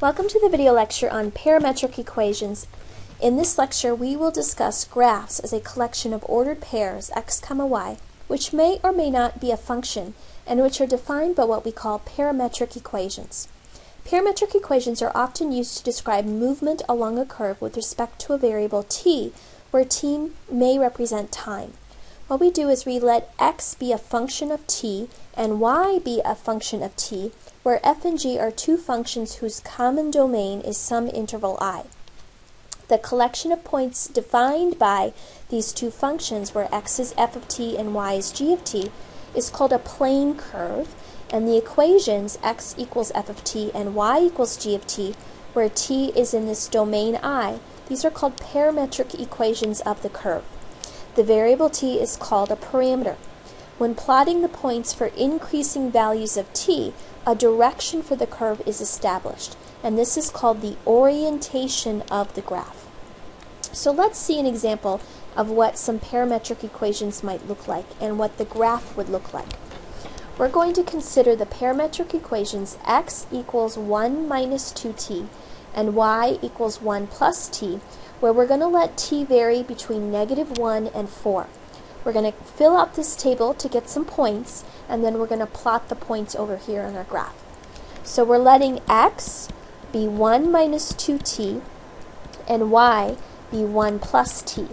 Welcome to the video lecture on parametric equations. In this lecture, we will discuss graphs as a collection of ordered pairs x, y, which may or may not be a function and which are defined by what we call parametric equations. Parametric equations are often used to describe movement along a curve with respect to a variable t, where t may represent time. What we do is we let x be a function of t and y be a function of t, where f and g are two functions whose common domain is some interval I. The collection of points defined by these two functions, where x is f of t and y is g of t, is called a plane curve, and the equations x equals f of t and y equals g of t, where t is in this domain I, these are called parametric equations of the curve. The variable t is called a parameter. When plotting the points for increasing values of t, a direction for the curve is established, and this is called the orientation of the graph. So let's see an example of what some parametric equations might look like and what the graph would look like. We're going to consider the parametric equations x equals 1 minus 2t and y equals 1 plus t, where we're going to let t vary between -1 and 4. We're going to fill out this table to get some points, and then we're going to plot the points over here on our graph. So we're letting x be 1 minus 2t and y be 1 plus t.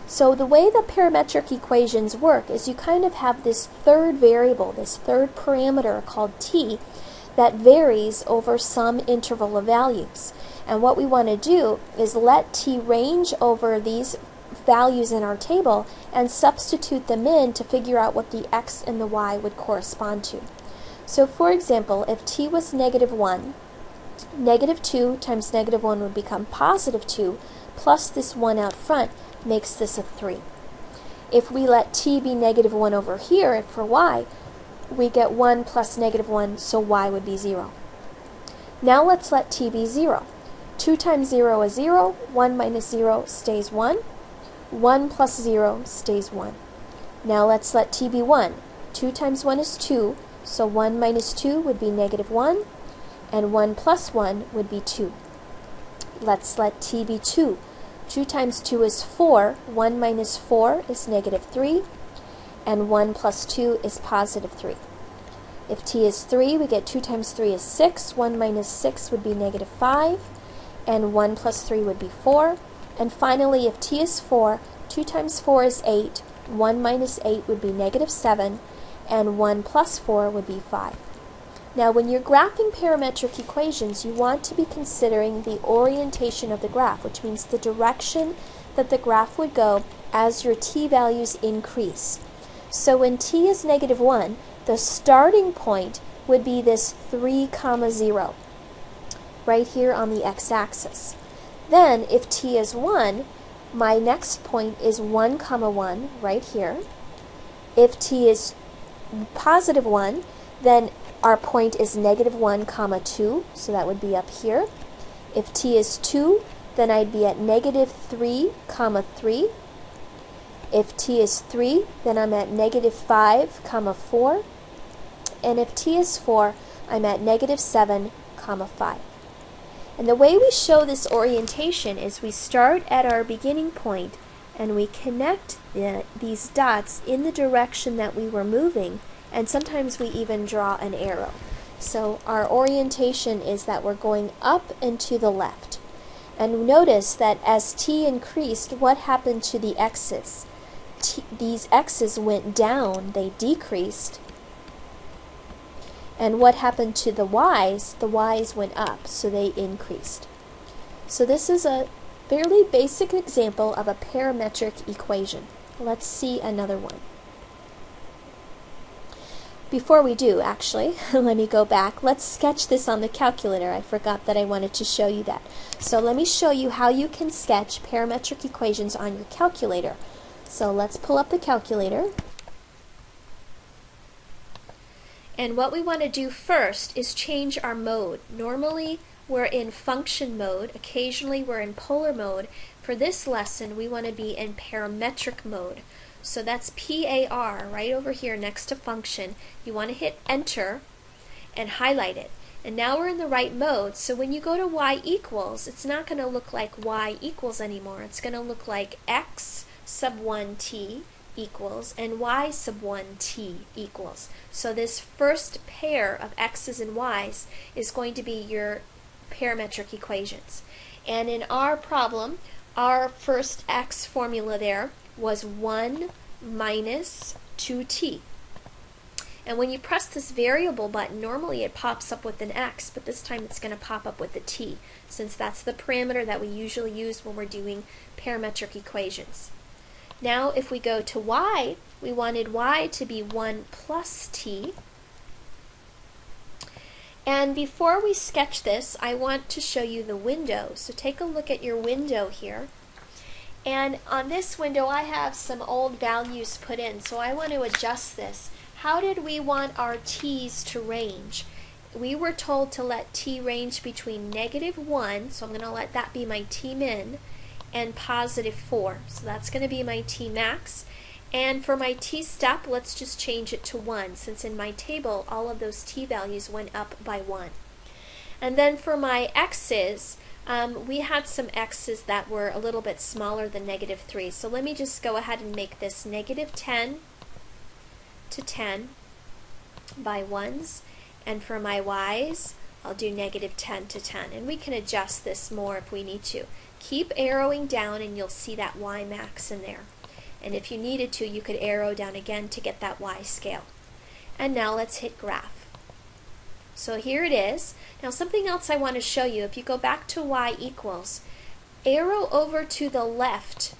So the way the parametric equations work is you kind of have this third variable, this third parameter called t, that varies over some interval of values. And what we want to do is let t range over these values in our table and substitute them in to figure out what the x and the y would correspond to. So for example, if t was -1, -2 times -1 would become +2, plus this 1 out front makes this a 3. If we let t be -1 over here for y, we get 1 plus -1, so y would be 0. Now let's let t be 0. 2 times 0 is 0, 1 minus 0 stays 1, 1 plus 0 stays 1. Now let's let t be 1. 2 times 1 is 2, so 1 minus 2 would be -1, and 1 plus 1 would be 2. Let's let t be 2. 2 times 2 is 4, 1 minus 4 is -3, and 1 plus 2 is +3. If t is 3, we get 2 times 3 is 6, 1 minus 6 would be -5, and 1 plus 3 would be 4. And finally, if t is 4, 2 times 4 is 8, 1 minus 8 would be -7, and 1 plus 4 would be 5. Now, when you're graphing parametric equations, you want to be considering the orientation of the graph, which means the direction that the graph would go as your t values increase. So when t is -1, the starting point would be this 3, 0, right here on the x-axis. Then, if t is 1, my next point is 1, 1, right here. If t is +1, then our point is -1, 2, so that would be up here. If t is 2, then I'd be at -3, 3. If t is 3, then I'm at -5, 4. And if t is 4, I'm at -7, 5. And the way we show this orientation is we start at our beginning point and we connect these dots in the direction that we were moving, and sometimes we even draw an arrow. So our orientation is that we're going up and to the left. And notice that as t increased, what happened to the x's? These x's went down, they decreased. And what happened to the y's? The y's went up, so they increased. So this is a fairly basic example of a parametric equation. Let's see another one. Before we do, actually, let me go back. Let's sketch this on the calculator. I forgot that I wanted to show you that. So let me show you how you can sketch parametric equations on your calculator. So let's pull up the calculator. And what we want to do first is change our mode. Normally we're in function mode, occasionally we're in polar mode. For this lesson we want to be in parametric mode. So that's PAR right over here next to function. You want to hit enter and highlight it. And now we're in the right mode, so when you go to y equals, it's not going to look like y equals anymore. It's going to look like x sub 1t equals and y sub 1t equals. So this first pair of x's and y's is going to be your parametric equations. And in our problem, our first x formula there was 1 minus 2t. And when you press this variable button, normally it pops up with an x, but this time it's going to pop up with a t, since that's the parameter that we usually use when we're doing parametric equations. Now if we go to y, we wanted y to be 1 plus t. And before we sketch this, I want to show you the window. So take a look at your window here. And on this window I have some old values put in, so I want to adjust this. How did we want our t's to range? We were told to let t range between -1, so I'm going to let that be my t min, and +4. So that's going to be my t max. And for my t step, let's just change it to 1, since in my table all of those t values went up by 1. And then for my x's, we had some x's that were a little bit smaller than -3. So let me just go ahead and make this -10 to 10 by 1s, and for my y's I'll do -10 to 10, and we can adjust this more if we need to. Keep arrowing down and you'll see that y max in there, and if you needed to you could arrow down again to get that y scale. And now let's hit graph. So here it is. Now something else I want to show you, if you go back to y equals, arrow over to the left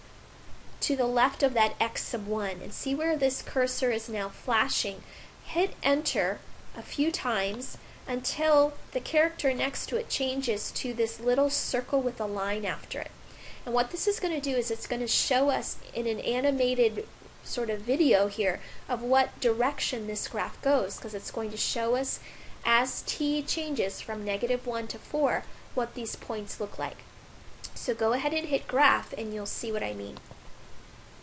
of that x sub 1 and see where this cursor is now flashing. Hit enter a few times until the character next to it changes to this little circle with a line after it. And what this is going to do is it's going to show us in an animated sort of video here of what direction this graph goes, because it's going to show us as t changes from -1 to 4 what these points look like. So go ahead and hit graph and you'll see what I mean.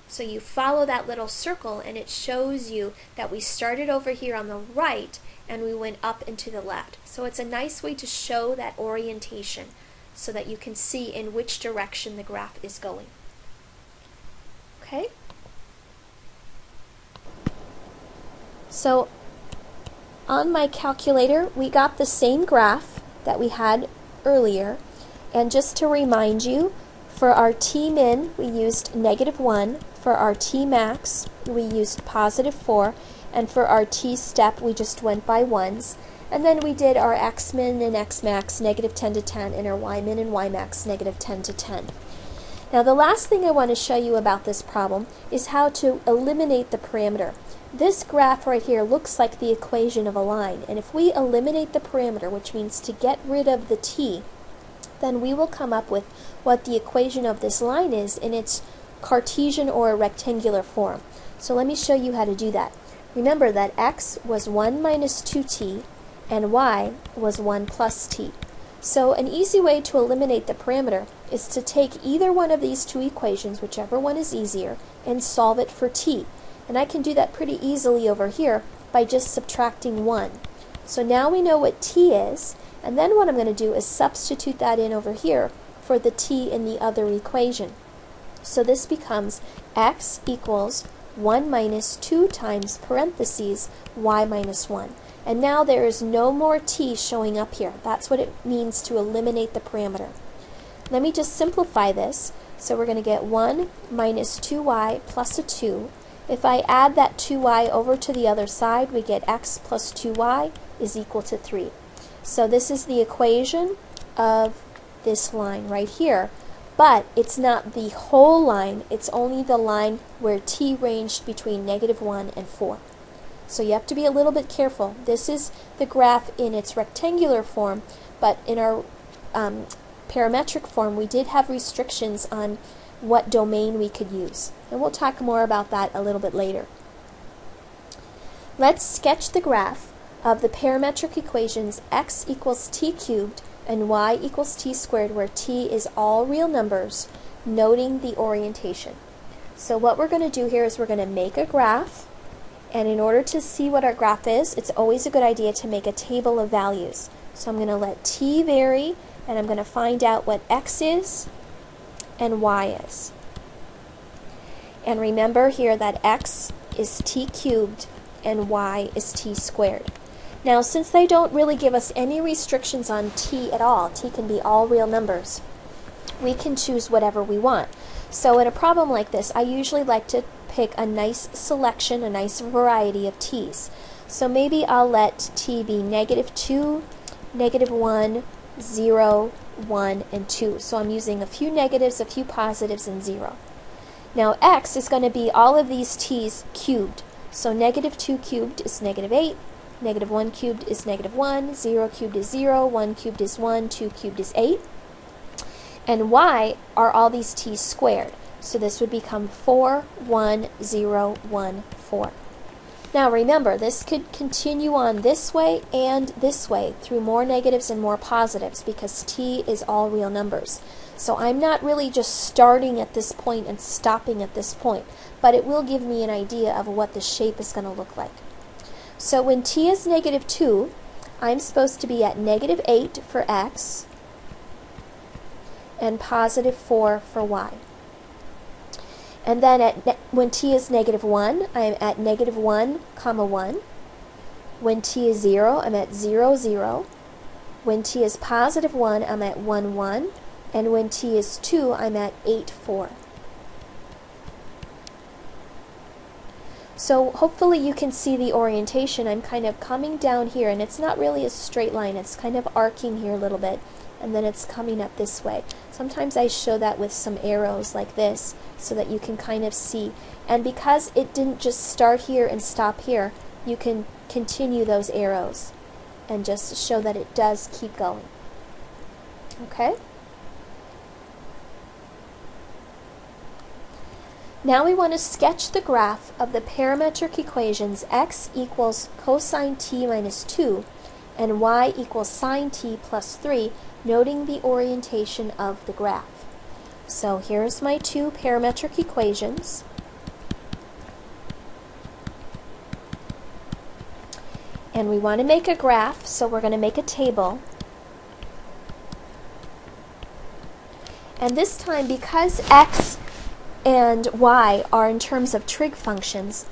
So you follow that little circle and it shows you that we started over here on the right and we went up and to the left. So it's a nice way to show that orientation so that you can see in which direction the graph is going. Okay? So on my calculator we got the same graph that we had earlier, and just to remind you, for our t min we used -1, for our t max we used +4, and for our t step we just went by 1s, and then we did our x min and x max -10 to 10, and our y min and y max -10 to 10. Now the last thing I want to show you about this problem is how to eliminate the parameter. This graph right here looks like the equation of a line, and if we eliminate the parameter, which means to get rid of the t, then we will come up with what the equation of this line is in its Cartesian or rectangular form. So let me show you how to do that. Remember that x was 1 minus 2t and y was 1 plus t. So an easy way to eliminate the parameter is to take either one of these two equations, whichever one is easier, and solve it for t. And I can do that pretty easily over here by just subtracting 1. So now we know what t is, and then what I'm going to do is substitute that in over here for the t in the other equation. So this becomes x equals 1 minus 2 times parentheses y minus 1. And now there is no more t showing up here. That's what it means to eliminate the parameter. Let me just simplify this. So we're going to get 1 minus 2y plus a 2. If I add that 2y over to the other side, we get x plus 2y is equal to 3. So this is the equation of this line right here. But it's not the whole line, it's only the line where t ranged between -1 and 4. So you have to be a little bit careful. This is the graph in its rectangular form, but in our parametric form we did have restrictions on what domain we could use. And we'll talk more about that a little bit later. Let's sketch the graph of the parametric equations x equals t cubed and y equals t squared, where t is all real numbers, noting the orientation. So what we're going to do here is we're going to make a graph, and in order to see what our graph is, it's always a good idea to make a table of values. So I'm going to let t vary, and I'm going to find out what x is and y is. And remember here that x is t cubed and y is t squared. Now, since they don't really give us any restrictions on t at all, t can be all real numbers, we can choose whatever we want. So in a problem like this, I usually like to pick a nice selection, a nice variety of t's. So maybe I'll let t be -2, -1, 0, 1, and 2. So I'm using a few negatives, a few positives, and 0. Now x is going to be all of these t's cubed. So -2 cubed is -8, -1 cubed is -1, 0 cubed is 0, 1 cubed is 1, 2 cubed is 8. And y are all these t's squared. So this would become 4, 1, 0, 1, 4. Now remember, this could continue on this way and this way through more negatives and more positives because t is all real numbers. So I'm not really just starting at this point and stopping at this point, but it will give me an idea of what the shape is going to look like. So when t is -2, I'm supposed to be at -8 for x and +4 for y. And then when t is -1, I'm at -1, 1. When t is 0, I'm at 0, 0. When t is +1, I'm at 1, 1. And when t is 2, I'm at 8, 4. So hopefully you can see the orientation. I'm kind of coming down here, and it's not really a straight line. It's kind of arcing here a little bit, and then it's coming up this way. Sometimes I show that with some arrows like this so that you can kind of see. And because it didn't just start here and stop here, you can continue those arrows and just show that it does keep going. Okay? Now we want to sketch the graph of the parametric equations x equals cosine t minus 2 and y equals sine t plus 3, noting the orientation of the graph. So here's my two parametric equations. And we want to make a graph, so we're going to make a table. And this time, because x and y are in terms of trig functions,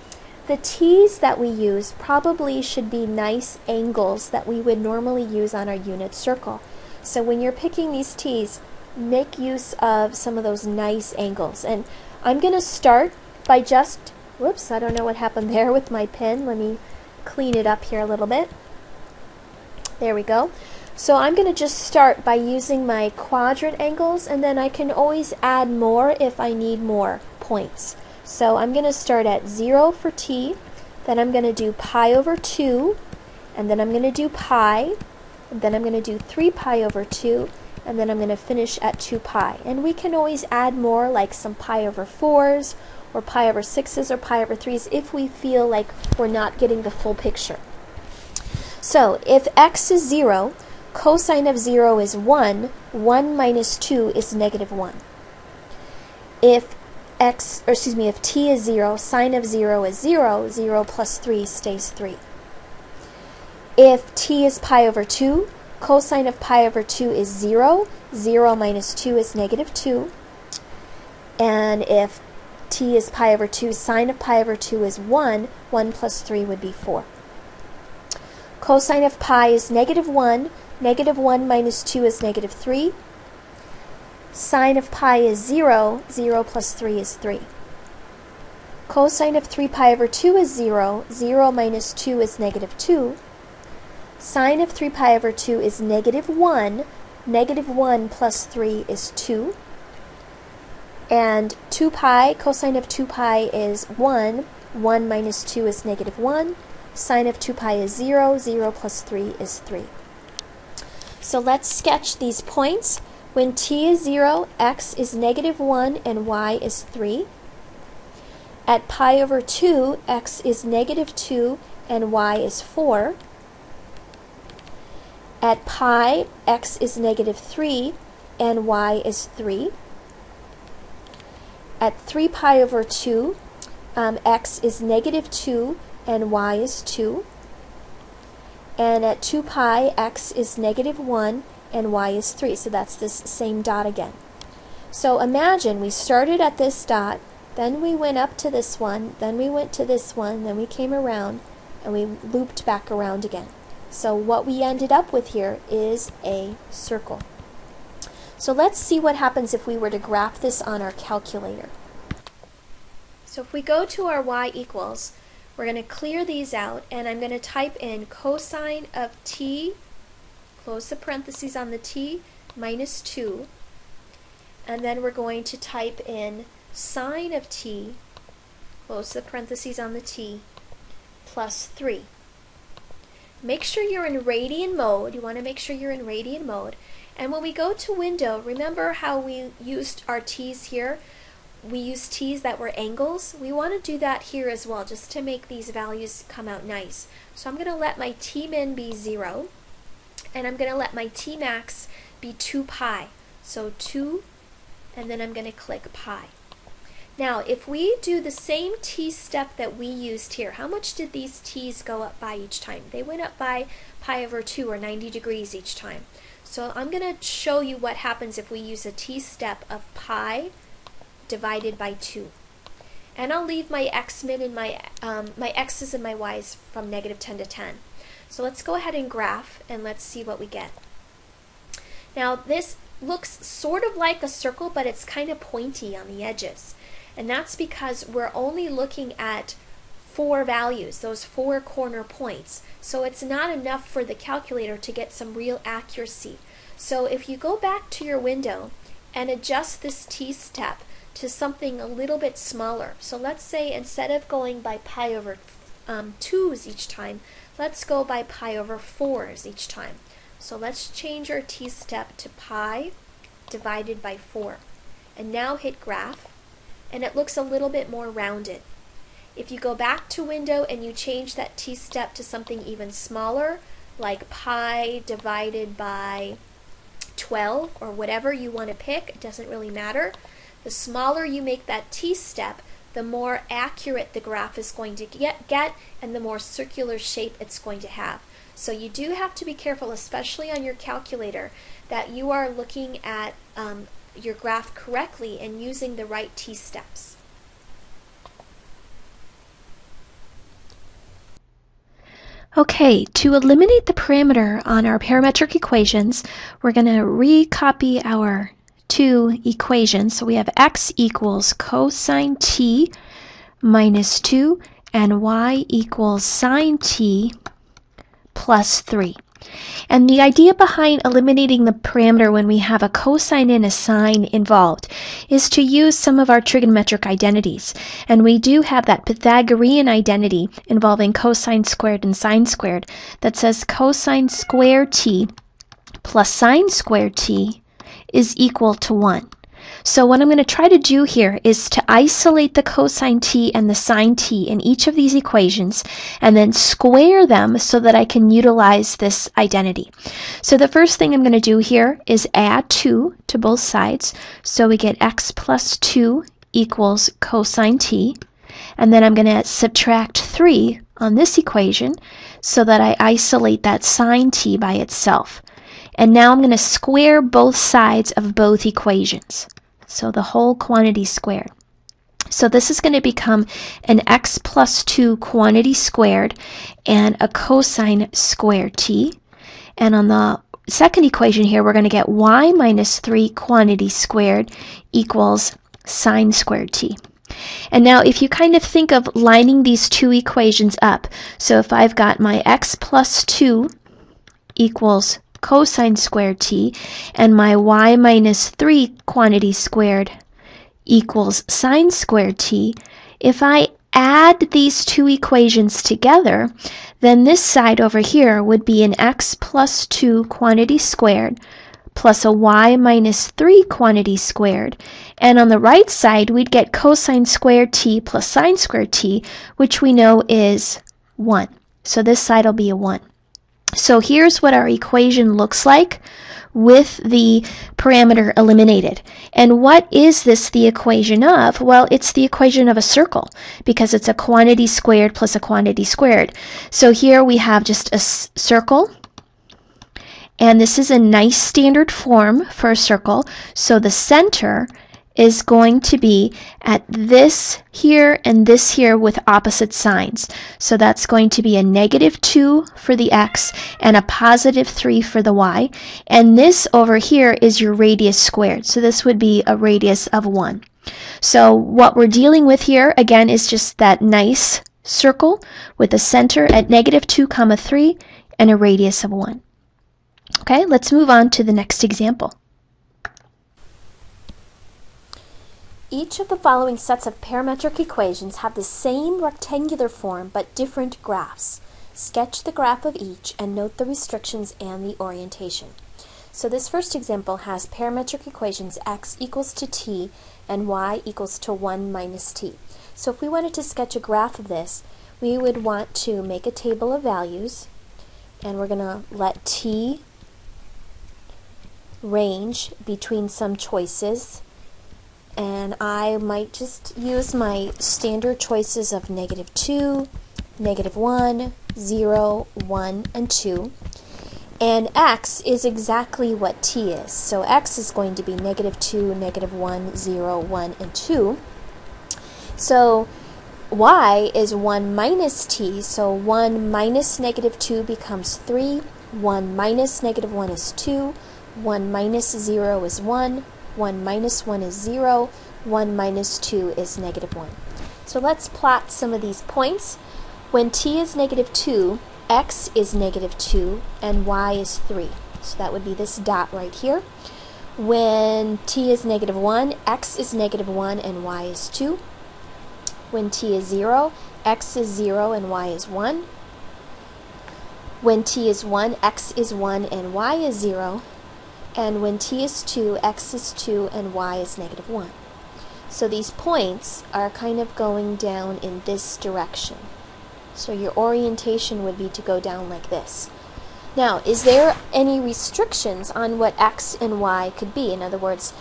the t's that we use probably should be nice angles that we would normally use on our unit circle. So when you're picking these t's, make use of some of those nice angles. And I'm going to start by just, whoops, I don't know what happened there with my pen. Let me clean it up here a little bit. There we go. So I'm going to just start by using my quadrant angles, and then I can always add more if I need more points. So I'm going to start at 0 for t, then I'm going to do pi over 2, and then I'm going to do pi, and then I'm going to do 3 pi over 2, and then I'm going to finish at 2 pi. And we can always add more, like some pi over 4s, or pi over 6s, or pi over 3s, if we feel like we're not getting the full picture. So if x is 0, cosine of 0 is 1, 1 minus 2 is -1. If t is 0, sine of 0 is 0, 0 plus 3 stays 3. If t is pi over 2, cosine of pi over 2 is 0, 0 minus 2 is -2. And if t is pi over 2, sine of pi over 2 is 1, 1 plus 3 would be 4. Cosine of pi is -1, -1 minus 2 is -3. Sine of pi is 0, 0 plus 3 is 3. Cosine of 3 pi over 2 is 0, 0 minus 2 is -2. Sine of 3 pi over 2 is -1, -1 plus 3 is 2. And 2 pi, cosine of 2 pi is 1, 1 minus 2 is -1. Sine of 2 pi is 0, 0 plus 3 is 3. So let's sketch these points. When t is 0, x is -1 and y is 3. At pi over 2, x is -2 and y is 4. At pi, x is -3 and y is 3. At 3 pi over 2, x is -2 and y is 2. and at 2 pi, x is -1 and y is 3. So that's this same dot again. So imagine we started at this dot, then we went up to this one, then we went to this one, then we came around, and we looped back around again. So what we ended up with here is a circle. So let's see what happens if we were to graph this on our calculator. So if we go to our y equals, we're going to clear these out, and I'm going to type in cosine of t, close the parentheses on the t, minus 2, and then we're going to type in sine of t, close the parentheses on the t, plus 3. Make sure you're in radian mode. You want to make sure you're in radian mode. And when we go to window, remember how we used our t's here? We used t's that were angles. We want to do that here as well, just to make these values come out nice. So I'm going to let my tmin be 0, and I'm going to let my tmax be 2 pi. So 2, and then I'm going to click pi. Now, if we do the same t step that we used here, how much did these t's go up by each time? They went up by pi over 2, or 90 degrees each time. So I'm going to show you what happens if we use a t step of pi divided by 2. And I'll leave my x-min and my x's and my y's from -10 to 10. So let's go ahead and graph, and let's see what we get. Now this looks sort of like a circle, but it's kind of pointy on the edges. And that's because we're only looking at 4 values, those 4 corner points. So it's not enough for the calculator to get some real accuracy. So if you go back to your window and adjust this t-step to something a little bit smaller. So let's say instead of going by pi over 2's each time, let's go by pi over 4's each time. So let's change our t-step to pi divided by 4. And now hit graph, and it looks a little bit more rounded. If you go back to window and you change that t-step to something even smaller, like pi divided by 12, or whatever you want to pick, it doesn't really matter. The smaller you make that t-step, the more accurate the graph is going to get, and the more circular shape it's going to have. So you do have to be careful, especially on your calculator, that you are looking at your graph correctly and using the right t-steps. Okay, to eliminate the parameter on our parametric equations, we're going to recopy our 2 equations. So we have x equals cosine t minus 2 and y equals sine t plus 3. And the idea behind eliminating the parameter when we have a cosine and a sine involved is to use some of our trigonometric identities. And we do have that Pythagorean identity involving cosine squared and sine squared that says cosine squared t plus sine squared t is equal to 1. So what I'm going to try to do here is to isolate the cosine t and the sine t in each of these equations and then square them so that I can utilize this identity. So the first thing I'm going to do here is add 2 to both sides. So we get x plus 2 equals cosine t. And then I'm going to subtract 3 on this equation so that I isolate that sine t by itself. And now I'm going to square both sides of both equations. So the whole quantity squared. So this is going to become an x plus 2 quantity squared and a cosine squared t. And on the second equation here, we're going to get y minus 3 quantity squared equals sine squared t. And now if you kind of think of lining these 2 equations up, so if I've got my x plus 2 equals cosine squared t and my y minus 3 quantity squared equals sine squared t, if I add these 2 equations together, then this side over here would be an x plus 2 quantity squared plus a y minus 3 quantity squared, and on the right side we'd get cosine squared t plus sine squared t, which we know is 1. So this side will be a 1. So here's what our equation looks like with the parameter eliminated. And what is this the equation of? Well, it's the equation of a circle because it's a quantity squared plus a quantity squared. So here we have just a circle, and this is a nice standard form for a circle. So the center is going to be at this here and this here with opposite signs. So that's going to be a -2 for the x and a +3 for the y. And this over here is your radius squared. So this would be a radius of 1. So what we're dealing with here, again, is just that nice circle with a center at -2, 3 and a radius of 1. Okay, let's move on to the next example. Each of the following sets of parametric equations have the same rectangular form but different graphs. Sketch the graph of each and note the restrictions and the orientation. So this first example has parametric equations x equals to t and y equals to 1 minus t. So if we wanted to sketch a graph of this, we would want to make a table of values, and we're going to let t range between some choices. And I might just use my standard choices of -2, -1, 0, 1, and 2. And x is exactly what t is. So x is going to be -2, -1, 0, 1, and 2. So y is 1 minus t, so 1 minus -2 becomes 3, 1 minus -1 is 2, 1 minus 0 is 1, 1 minus 1 is 0, 1 minus 2 is -1. So let's plot some of these points. When t is -2, x is -2, and y is 3. So that would be this dot right here. When t is -1, x is -1, and y is 2. When t is 0, x is 0, and y is 1. When t is 1, x is 1, and y is 0. And when t is 2, x is 2, and y is -1. So these points are kind of going down in this direction. So your orientation would be to go down like this. Now, is there any restrictions on what x and y could be? In other words,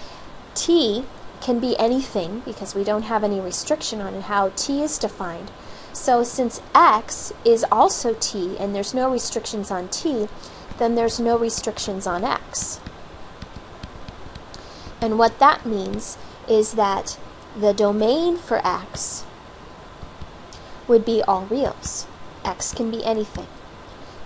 t can be anything because we don't have any restriction on how t is defined. So since x is also t and there's no restrictions on t, then there's no restrictions on x. And what that means is that the domain for x would be all reals. X can be anything.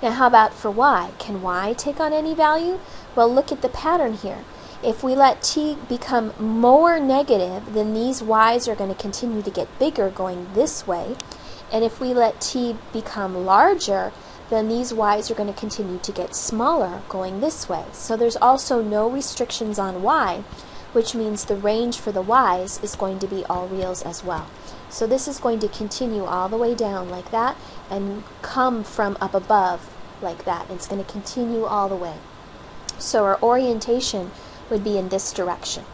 Now how about for y? Can y take on any value? Well, look at the pattern here. If we let t become more negative, then these y's are going to continue to get bigger going this way. And if we let t become larger, then these y's are going to continue to get smaller going this way. So there's also no restrictions on y, which means the range for the y's is going to be all reals as well. So this is going to continue all the way down like that and come from up above like that. It's going to continue all the way. So our orientation would be in this direction.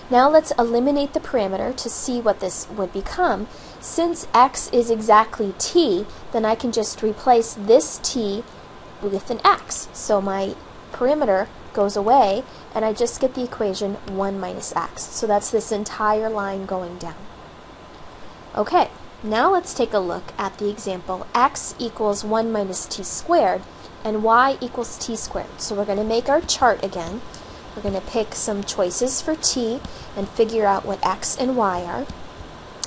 Now let's eliminate the parameter to see what this would become. Since x is exactly t, then I can just replace this t with an x. So my parameter goes away and I just get the equation 1 minus x. So that's this entire line going down. Okay, now let's take a look at the example x equals 1 minus t squared and y equals t squared. So we're going to make our chart again. We're going to pick some choices for t and figure out what x and y are.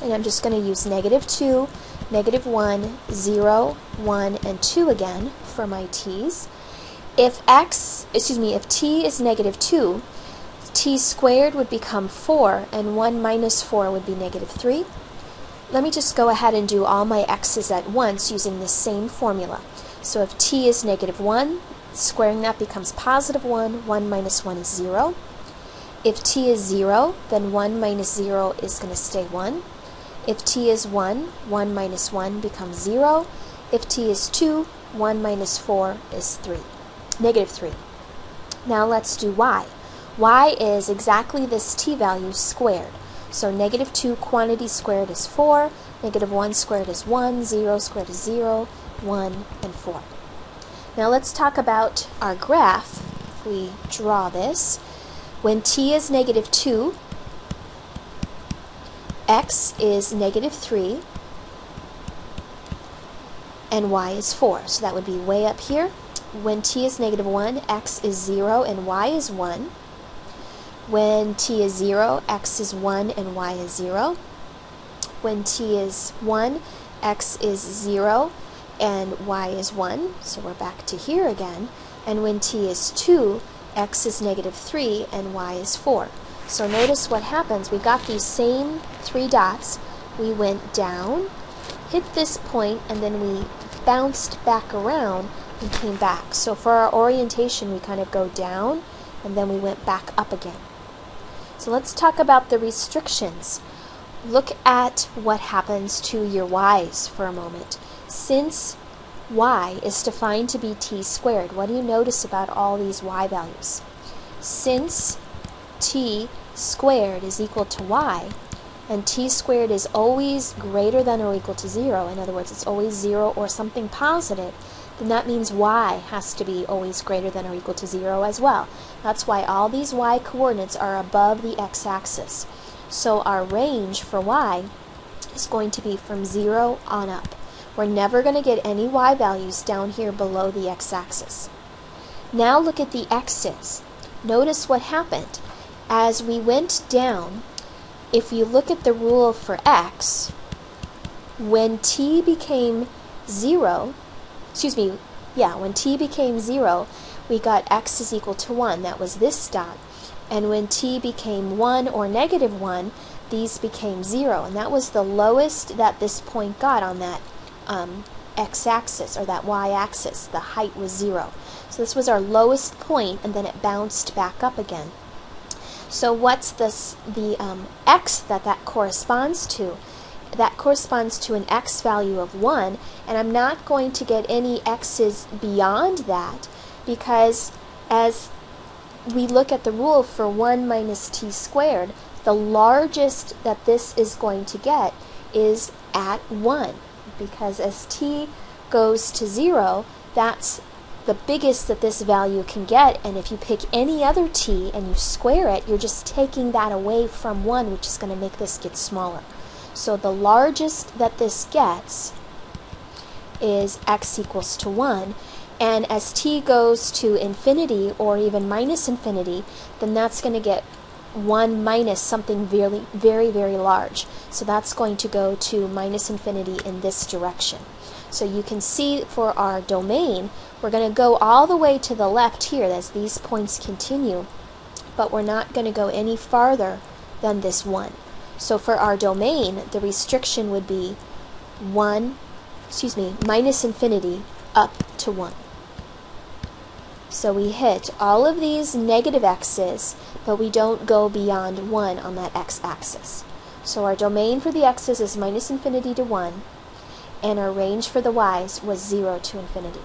And I'm just going to use -2, -1, 0, 1, and 2 again for my t's. If t is -2, t squared would become 4, and 1 minus 4 would be -3. Let me just go ahead and do all my x's at once using the same formula. So if t is -1, squaring that becomes +1, 1 minus 1 is 0. If t is 0, then 1 minus 0 is going to stay 1. If t is 1, 1 minus 1 becomes 0. If t is 2, 1 minus 4 is -3. Now let's do y. Y is exactly this t value squared. So -2 quantity squared is 4, -1 squared is 1, 0 squared is 0, 1, and 4. Now let's talk about our graph if we draw this, when t is negative 2, x is negative 3, and y is 4. So that would be way up here. When t is negative 1, x is 0 and y is 1. When t is 0, x is 1 and y is 0. When t is 1, x is 0 and y is 1. So we're back to here again. And when t is 2, x is negative 3 and y is 4. So notice what happens. We got these same 3 dots. We went down, hit this point, and then we bounced back around and came back. So for our orientation, we kind of go down and then we went back up again. So let's talk about the restrictions. Look at what happens to your y's for a moment. Since y is defined to be t squared, what do you notice about all these y values? Since t squared is equal to y, and t squared is always greater than or equal to 0, in other words, it's always 0 or something positive, then that means y has to be always greater than or equal to 0 as well. That's why all these y coordinates are above the x-axis. So our range for y is going to be from 0 on up. We're never going to get any y values down here below the x-axis. Now look at the x's. Notice what happened. As we went down, if you look at the rule for x, when t became 0, when t became 0, we got x is equal to 1. That was this dot. And when t became 1 or negative 1, these became 0. And that was the lowest that this point got on that x-axis, or that y-axis. The height was 0. So this was our lowest point, and then it bounced back up again. So what's this, the x that corresponds to? That corresponds to an x value of 1, and I'm not going to get any x's beyond that, because as we look at the rule for 1 minus t squared, the largest that this is going to get is at 1, because as t goes to 0, that's the biggest that this value can get, and if you pick any other t and you square it, you're just taking that away from 1, which is going to make this get smaller. So the largest that this gets is x equals to 1, and as t goes to infinity or even minus infinity, then that's going to get 1 minus something very, very, very large. So that's going to go to minus infinity in this direction. So you can see for our domain, we're going to go all the way to the left here as these points continue, but we're not going to go any farther than this 1. So for our domain, the restriction would be minus infinity up to 1. So we hit all of these negative x's, but we don't go beyond 1 on that x-axis. So our domain for the x's is minus infinity to 1, and our range for the y's was 0 to infinity.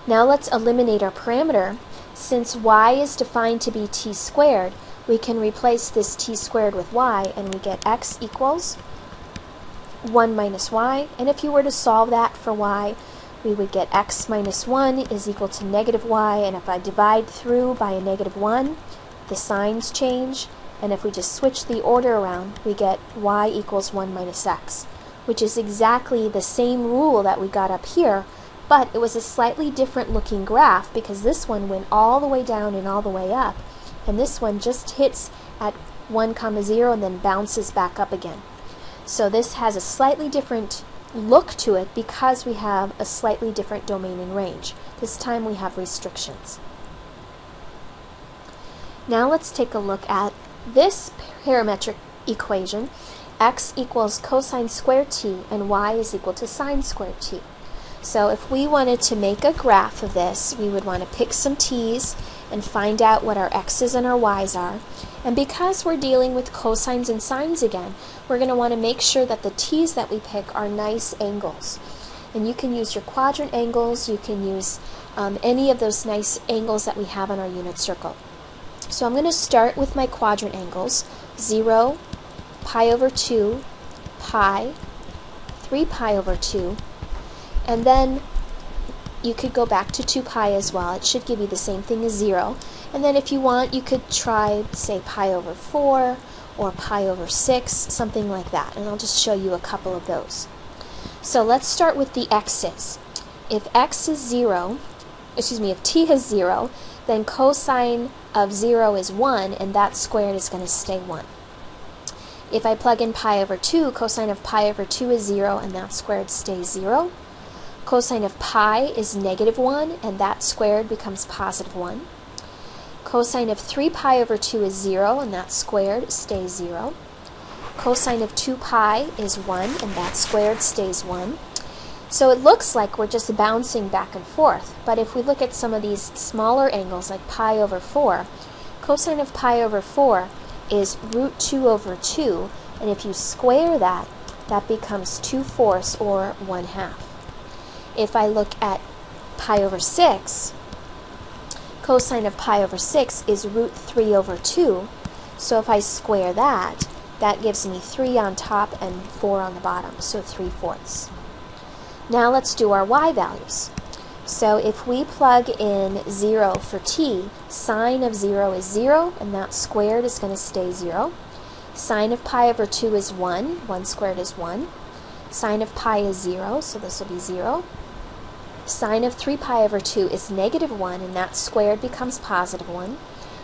Now let's eliminate our parameter. Since y is defined to be t squared, we can replace this t squared with y, and we get x equals 1 minus y. And if you were to solve that for y, we would get x minus 1 is equal to negative y, and if I divide through by a negative 1, the signs change, and if we just switch the order around, we get y equals 1 minus x, which is exactly the same rule that we got up here, but it was a slightly different looking graph because this one went all the way down and all the way up, and this one just hits at 1, 0 and then bounces back up again. So this has a slightly different look to it because we have a slightly different domain and range. This time we have restrictions. Now let's take a look at this parametric equation. X equals cosine squared t and y is equal to sine squared t. So if we wanted to make a graph of this, we would want to pick some t's and find out what our x's and our y's are. And because we're dealing with cosines and sines again, we're going to want to make sure that the t's that we pick are nice angles. And you can use your quadrant angles, you can use any of those nice angles that we have on our unit circle. So I'm going to start with my quadrant angles: 0, pi over 2, pi, 3 pi over 2, and then you could go back to 2 pi as well. It should give you the same thing as 0. And then if you want, you could try, say, pi over 4 or pi over 6, something like that. And I'll just show you a couple of those. So let's start with the x's. If x is 0, if t is 0, then cosine of 0 is 1, and that squared is going to stay 1. If I plug in pi over 2, cosine of pi over 2 is 0, and that squared stays 0. Cosine of pi is -1, and that squared becomes +1. Cosine of 3 pi over 2 is 0, and that squared stays 0. Cosine of 2 pi is 1, and that squared stays 1. So it looks like we're just bouncing back and forth, but if we look at some of these smaller angles, like pi over 4, cosine of pi over 4 is √2 over 2, and if you square that, that becomes 2/4 or 1/2. If I look at pi over 6, cosine of pi over 6 is √3 over 2, so if I square that, that gives me 3 on top and 4 on the bottom, so 3/4. Now let's do our y values. So if we plug in 0 for t, sine of 0 is 0, and that squared is going to stay 0. Sine of pi over 2 is 1, 1 squared is 1. Sine of pi is 0, so this will be 0. Sine of 3 pi over 2 is -1, and that squared becomes +1.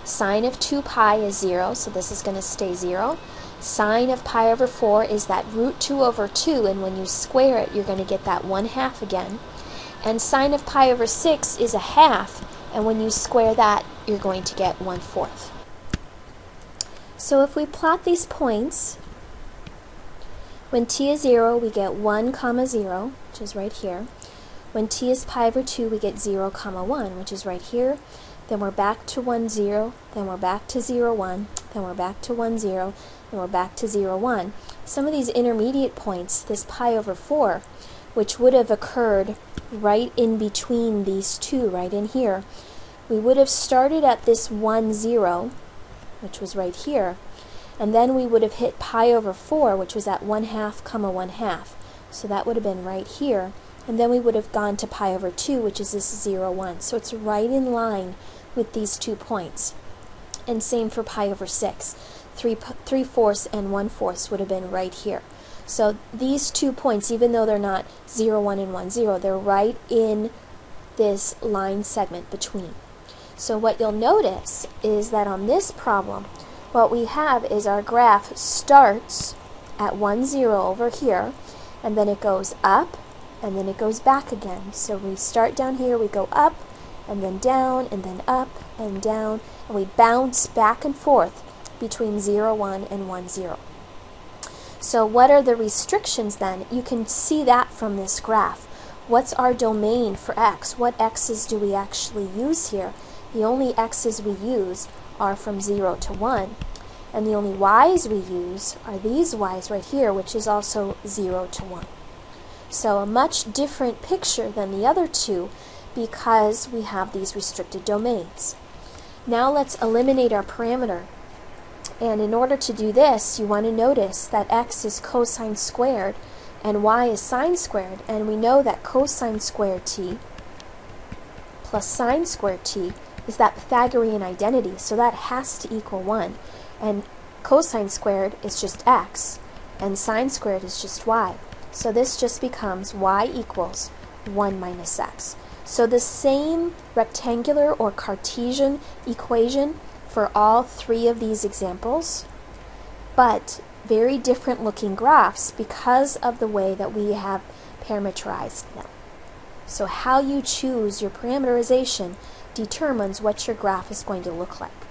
Sine of 2 pi is 0, so this is going to stay 0. Sine of pi over 4 is that √2 over 2, and when you square it, you're going to get that 1/2 again. And sine of pi over 6 is 1/2, and when you square that, you're going to get 1/4. So if we plot these points, when t is 0, we get 1, 0, which is right here. When t is pi over 2, we get 0, 1, which is right here. Then we're back to 1, 0, then we're back to 0, 1, then we're back to 1, 0, then we're back to 0, 1. Some of these intermediate points, this pi over 4, which would have occurred right in between these two, right in here, we would have started at this 1, 0, which was right here, and then we would have hit pi over 4, which was at 1/2, 1/2. So that would have been right here, and then we would have gone to pi over 2, which is this 0, 1. So it's right in line with these 2 points. And same for pi over 6. 3/4 and 1/4 would have been right here. So these 2 points, even though they're not 0, 1, and 1, 0, they're right in this line segment between. So what you'll notice is that on this problem, what we have is our graph starts at 1, 0 over here, and then it goes up, and then it goes back again. So we start down here, we go up, and then down, and then up, and down, and we bounce back and forth between 0, 1, and 1, 0. So what are the restrictions then? You can see that from this graph. What's our domain for x? What x's do we actually use here? The only x's we use are from 0 to 1, and the only y's we use are these y's right here, which is also 0 to 1. So a much different picture than the other two because we have these restricted domains. Now let's eliminate our parameter. And in order to do this, you want to notice that x is cosine squared and y is sine squared, and we know that cosine squared t plus sine squared t is that Pythagorean identity, so that has to equal 1. And cosine squared is just x, and sine squared is just y. So this just becomes y equals 1 minus x. So the same rectangular or Cartesian equation for all 3 of these examples, but very different looking graphs because of the way that we have parameterized them. So how you choose your parameterization determines what your graph is going to look like.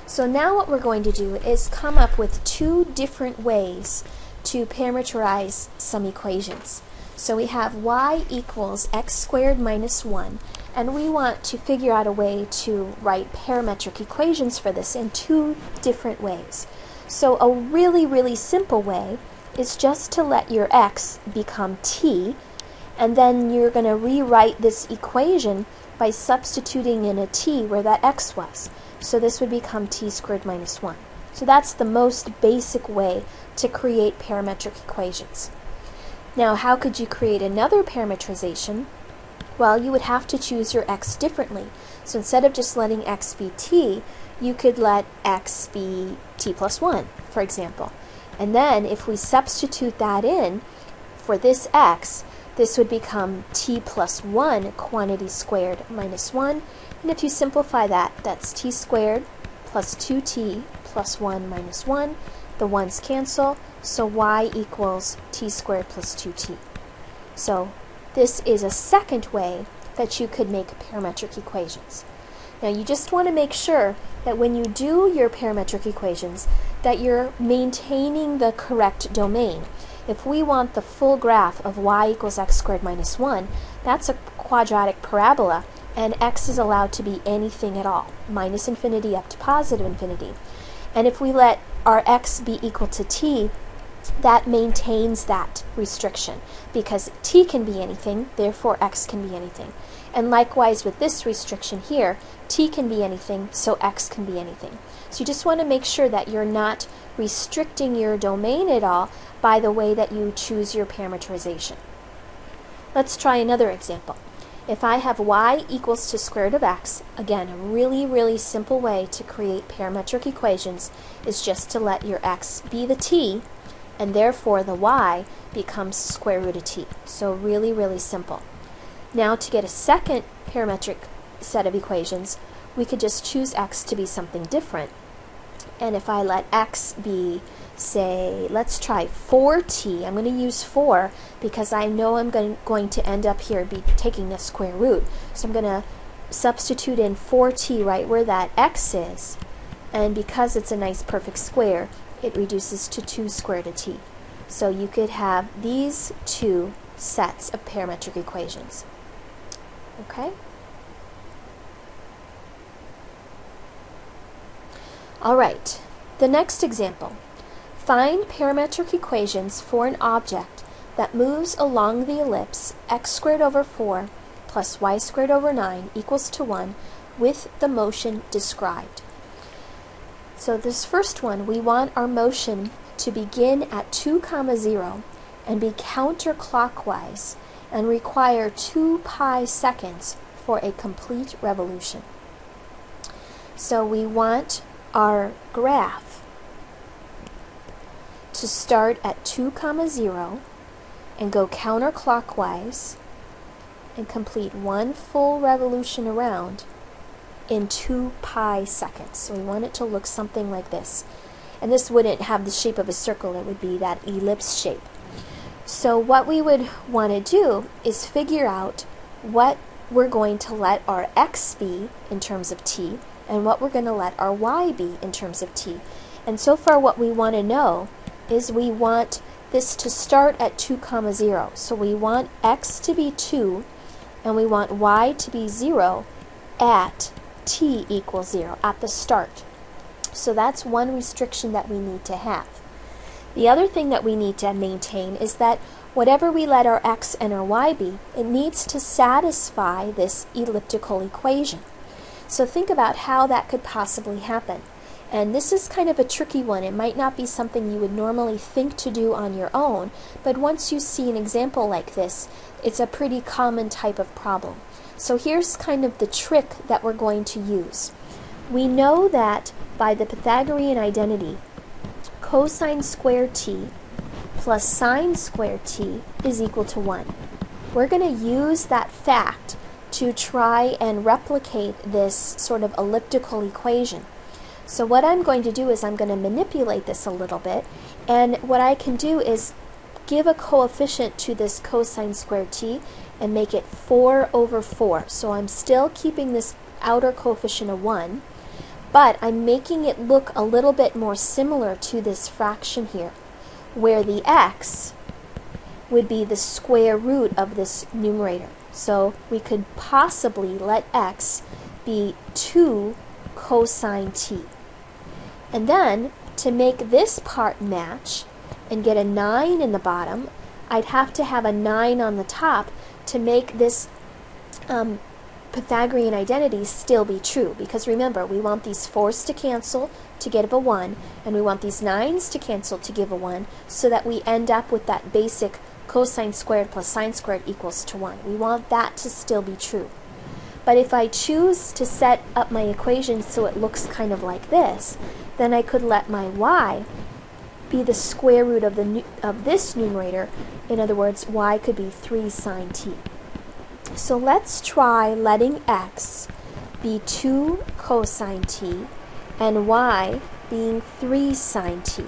So now what we're going to do is come up with 2 different ways to parameterize some equations. So we have y equals x squared minus 1, and we want to figure out a way to write parametric equations for this in 2 different ways. So a really simple way is just to let your x become t, and then you're going to rewrite this equation by substituting in a t where that x was. So this would become t squared minus 1. So that's the most basic way to create parametric equations. Now, how could you create another parametrization? Well, you would have to choose your x differently. So instead of just letting x be t, you could let x be t plus 1, for example. And then if we substitute that in for this x, this would become t plus 1 quantity squared minus 1. And if you simplify that, that's t squared plus 2t plus 1 minus 1. The 1's cancel, so y equals t squared plus 2t. So this is a second way that you could make parametric equations. Now you just want to make sure that when you do your parametric equations that you're maintaining the correct domain. If we want the full graph of y equals x squared minus 1, that's a quadratic parabola, and x is allowed to be anything at all, minus infinity up to positive infinity. And if we let our x be equal to t, that maintains that restriction, because t can be anything, therefore x can be anything. And likewise with this restriction here, t can be anything, so x can be anything. So you just want to make sure that you're not restricting your domain at all by the way that you choose your parameterization. Let's try another example. If I have y equals to square root of x, again, a really simple way to create parametric equations is just to let your x be the t, and therefore the y becomes square root of t. So really simple. Now to get a second parametric set of equations, we could just choose x to be something different. And if I let x be, say, let's try 4t. I'm going to use 4 because I know I'm going to end up here be taking the square root. So I'm going to substitute in 4t right where that x is. And because it's a nice perfect square, it reduces to 2 square root of t. So you could have these two sets of parametric equations. Okay? All right, the next example. Find parametric equations for an object that moves along the ellipse x squared over 4 plus y squared over 9 equals to 1 with the motion described. So this first one, we want our motion to begin at 2, 0 and be counterclockwise and require 2 pi seconds for a complete revolution. So we want our graph to start at 2, 0 and go counterclockwise and complete 1 full revolution around in 2 pi seconds. So we want it to look something like this. And this wouldn't have the shape of a circle, it would be that ellipse shape. So what we would want to do is figure out what we're going to let our x be in terms of t and what we're going to let our y be in terms of t. And so far what we want to know is we want this to start at 2, 0. So we want x to be 2 and we want y to be 0 at t equals 0, at the start. So that's one restriction that we need to have. The other thing that we need to maintain is that whatever we let our x and our y be, it needs to satisfy this elliptical equation. So think about how that could possibly happen. And this is kind of a tricky one. It might not be something you would normally think to do on your own, but once you see an example like this, it's a pretty common type of problem. So here's kind of the trick that we're going to use. We know that by the Pythagorean identity, cosine squared t plus sine squared t is equal to 1. We're going to use that fact to try and replicate this sort of elliptical equation. So what I'm going to do is I'm going to manipulate this a little bit, and what I can do is give a coefficient to this cosine squared t and make it 4 over 4. So I'm still keeping this outer coefficient of 1, but I'm making it look a little bit more similar to this fraction here, where the x would be the square root of this numerator. So we could possibly let x be 2 cosine t. And then, to make this part match and get a 9 in the bottom, I'd have to have a 9 on the top to make this Pythagorean identity still be true. Because remember, we want these 4's to cancel to give a 1, and we want these 9's to cancel to give a 1, so that we end up with that basic cosine squared plus sine squared equals to 1. We want that to still be true. But if I choose to set up my equation so it looks kind of like this, then I could let my y be the square root of this numerator. In other words, y could be 3 sine t. So let's try letting x be 2 cosine t and y being 3 sine t.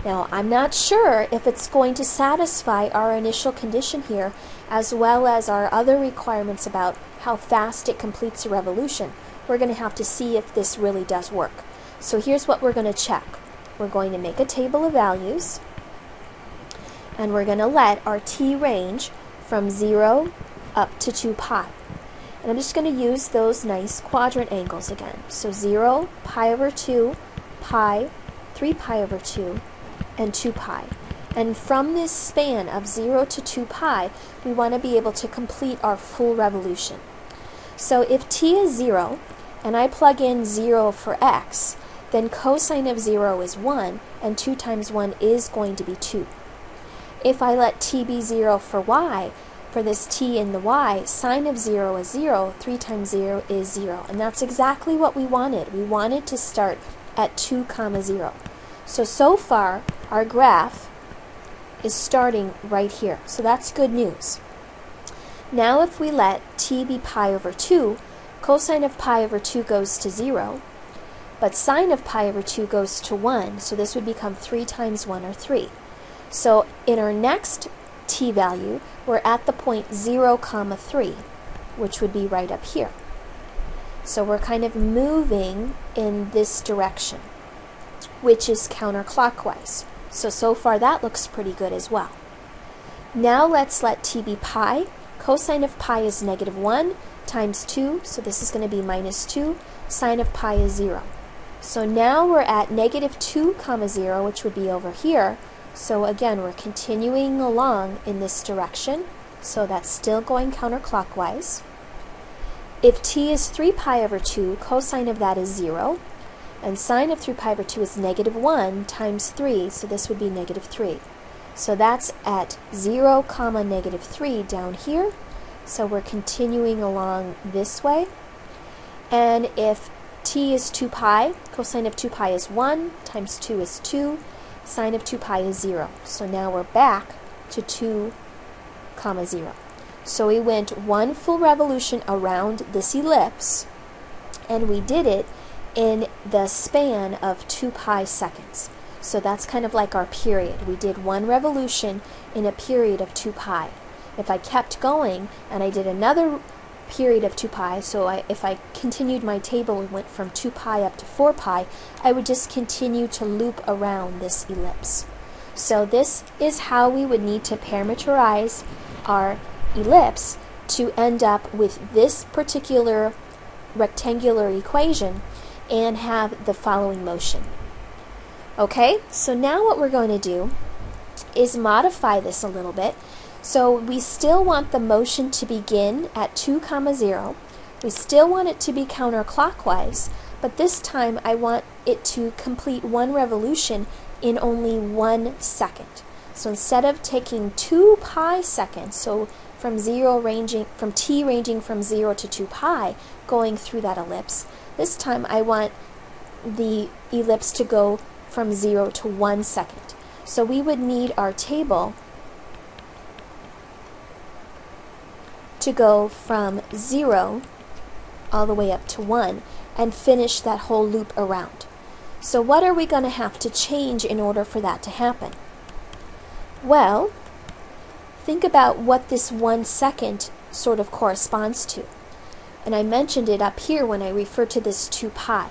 Now, I'm not sure if it's going to satisfy our initial condition here, as well as our other requirements about how fast it completes a revolution. We're going to have to see if this really does work. So here's what we're going to check. We're going to make a table of values, and we're going to let our t range from 0 up to 2 pi. And I'm just going to use those nice quadrant angles again. So 0, pi over 2, pi, 3 pi over 2, and 2 pi. And from this span of 0 to 2 pi, we want to be able to complete our full revolution. So if t is 0, and I plug in 0 for x, then cosine of 0 is 1, and 2 times 1 is going to be 2. If I let t be 0 for y, for this t in the y, sine of 0 is 0, 3 times 0 is 0. And that's exactly what we wanted. We wanted to start at 2, 0. So far, our graph is starting right here. So that's good news. Now if we let t be pi over 2, cosine of pi over 2 goes to 0, but sine of pi over 2 goes to 1, so this would become 3 times 1, or 3. So in our next t value, we're at the point 0, 3, which would be right up here. So we're kind of moving in this direction, which is counterclockwise. So far that looks pretty good as well. Now let's let t be pi. Cosine of pi is -1 times 2, so this is going to be -2. Sine of pi is 0. So now we're at -2, 0, which would be over here. So again, we're continuing along in this direction. So that's still going counterclockwise. If t is 3 pi over 2, cosine of that is 0. And sine of 3 pi over 2 is -1 times 3, so this would be -3. So that's at 0, -3 down here. So we're continuing along this way. And if t is 2 pi, cosine of 2 pi is 1, times 2 is 2, sine of 2 pi is 0. So now we're back to 2, 0. So we went one full revolution around this ellipse, and we did it in the span of 2 pi seconds. So that's kind of like our period. We did one revolution in a period of 2 pi. If I kept going and I did another period of 2 pi, so if I continued my table and went from 2 pi up to 4 pi, I would just continue to loop around this ellipse. So this is how we would need to parameterize our ellipse to end up with this particular rectangular equation and have the following motion. Okay, so now what we're going to do is modify this a little bit. So we still want the motion to begin at 2, 0. We still want it to be counterclockwise, but this time I want it to complete one revolution in only 1 second. So instead of taking 2 pi seconds, so from t ranging from 0 to 2 pi, going through that ellipse, this time I want the ellipse to go from 0 to 1 second. So we would need our table to go from 0 all the way up to 1 and finish that whole loop around. So what are we going to have to change in order for that to happen? Well, think about what this 1 second sort of corresponds to. And I mentioned it up here when I referred to this 2 pi.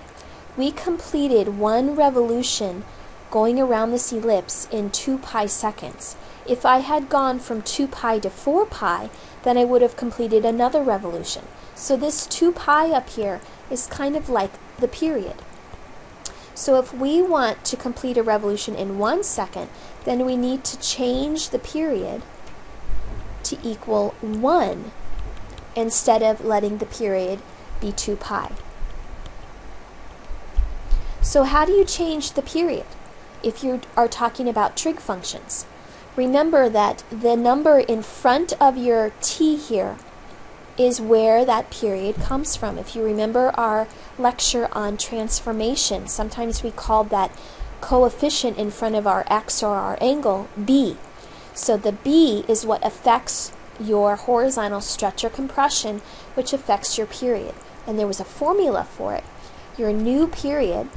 We completed one revolution going around this ellipse in 2 pi seconds. If I had gone from 2 pi to 4 pi, then I would have completed another revolution. So this 2 pi up here is kind of like the period. So if we want to complete a revolution in 1 second, then we need to change the period to equal 1 instead of letting the period be 2 pi. So how do you change the period if you are talking about trig functions? remember that the number in front of your t here is where that period comes from. If you remember our lecture on transformation, sometimes we called that coefficient in front of our x or our angle b. So the b is what affects your horizontal stretch or compression, which affects your period. And there was a formula for it. Your new period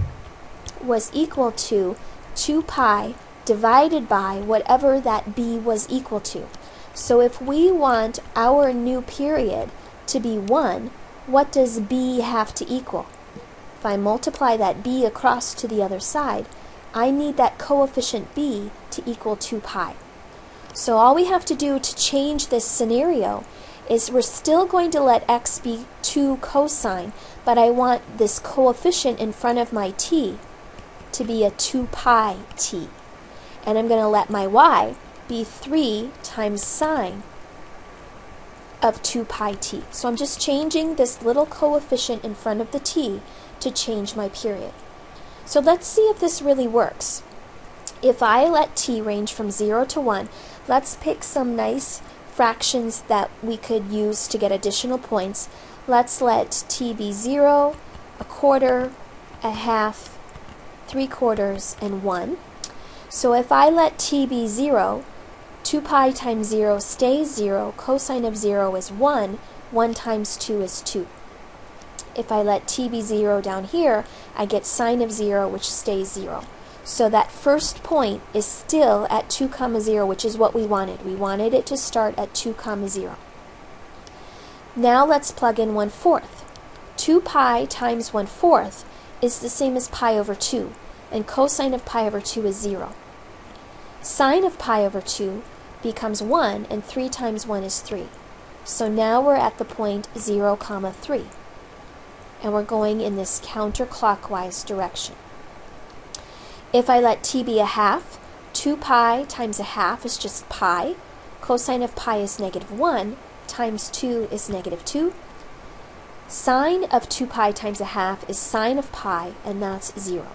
was equal to 2 pi divided by whatever that b was equal to. So if we want our new period to be 1, what does b have to equal? If I multiply that b across to the other side, I need that coefficient b to equal 2 pi. So all we have to do to change this scenario is we're still going to let x be 2 cosine, but I want this coefficient in front of my t to be a 2 pi t. And I'm going to let my y be 3 times sine of 2 pi t. So I'm just changing this little coefficient in front of the t to change my period. So let's see if this really works. If I let t range from 0 to 1, let's pick some nice fractions that we could use to get additional points. Let's let t be 0, a quarter, a half, 3/4, and 1. So if I let t be 0, 2 pi times 0 stays 0, cosine of 0 is 1, 1 times 2 is 2. If I let t be 0 down here, I get sine of 0, which stays 0. So that first point is still at 2, 0, which is what we wanted. We wanted it to start at 2, 0. Now let's plug in 1/4. 2 pi times 1/4 is the same as pi over 2, and cosine of pi over 2 is 0. Sine of pi over 2 becomes 1, and 3 times 1 is 3. So now we're at the point 0, 3. And we're going in this counterclockwise direction. If I let t be a half, 2 pi times a half is just pi. Cosine of pi is -1, times 2 is -2. Sine of 2 pi times a half is sine of pi, and that's 0.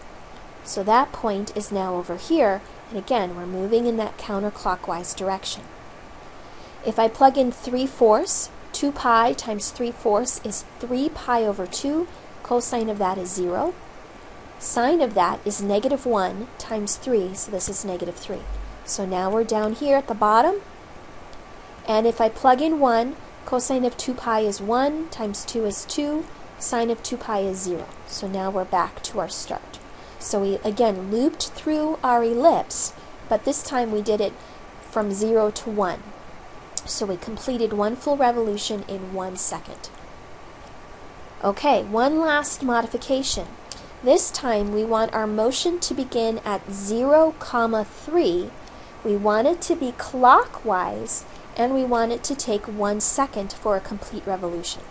So that point is now over here, and again, we're moving in that counterclockwise direction. If I plug in 3/4, 2 pi times 3/4 is 3 pi over 2, cosine of that is 0. Sine of that is -1 times 3, so this is -3. So now we're down here at the bottom, and if I plug in 1, cosine of 2 pi is 1, times 2 is 2, sine of 2 pi is 0. So now we're back to our start. So we again looped through our ellipse, but this time we did it from 0 to 1. So we completed one full revolution in 1 second. Okay, one last modification. This time we want our motion to begin at 0, 3. We want it to be clockwise, and we want it to take 1 second for a complete revolution.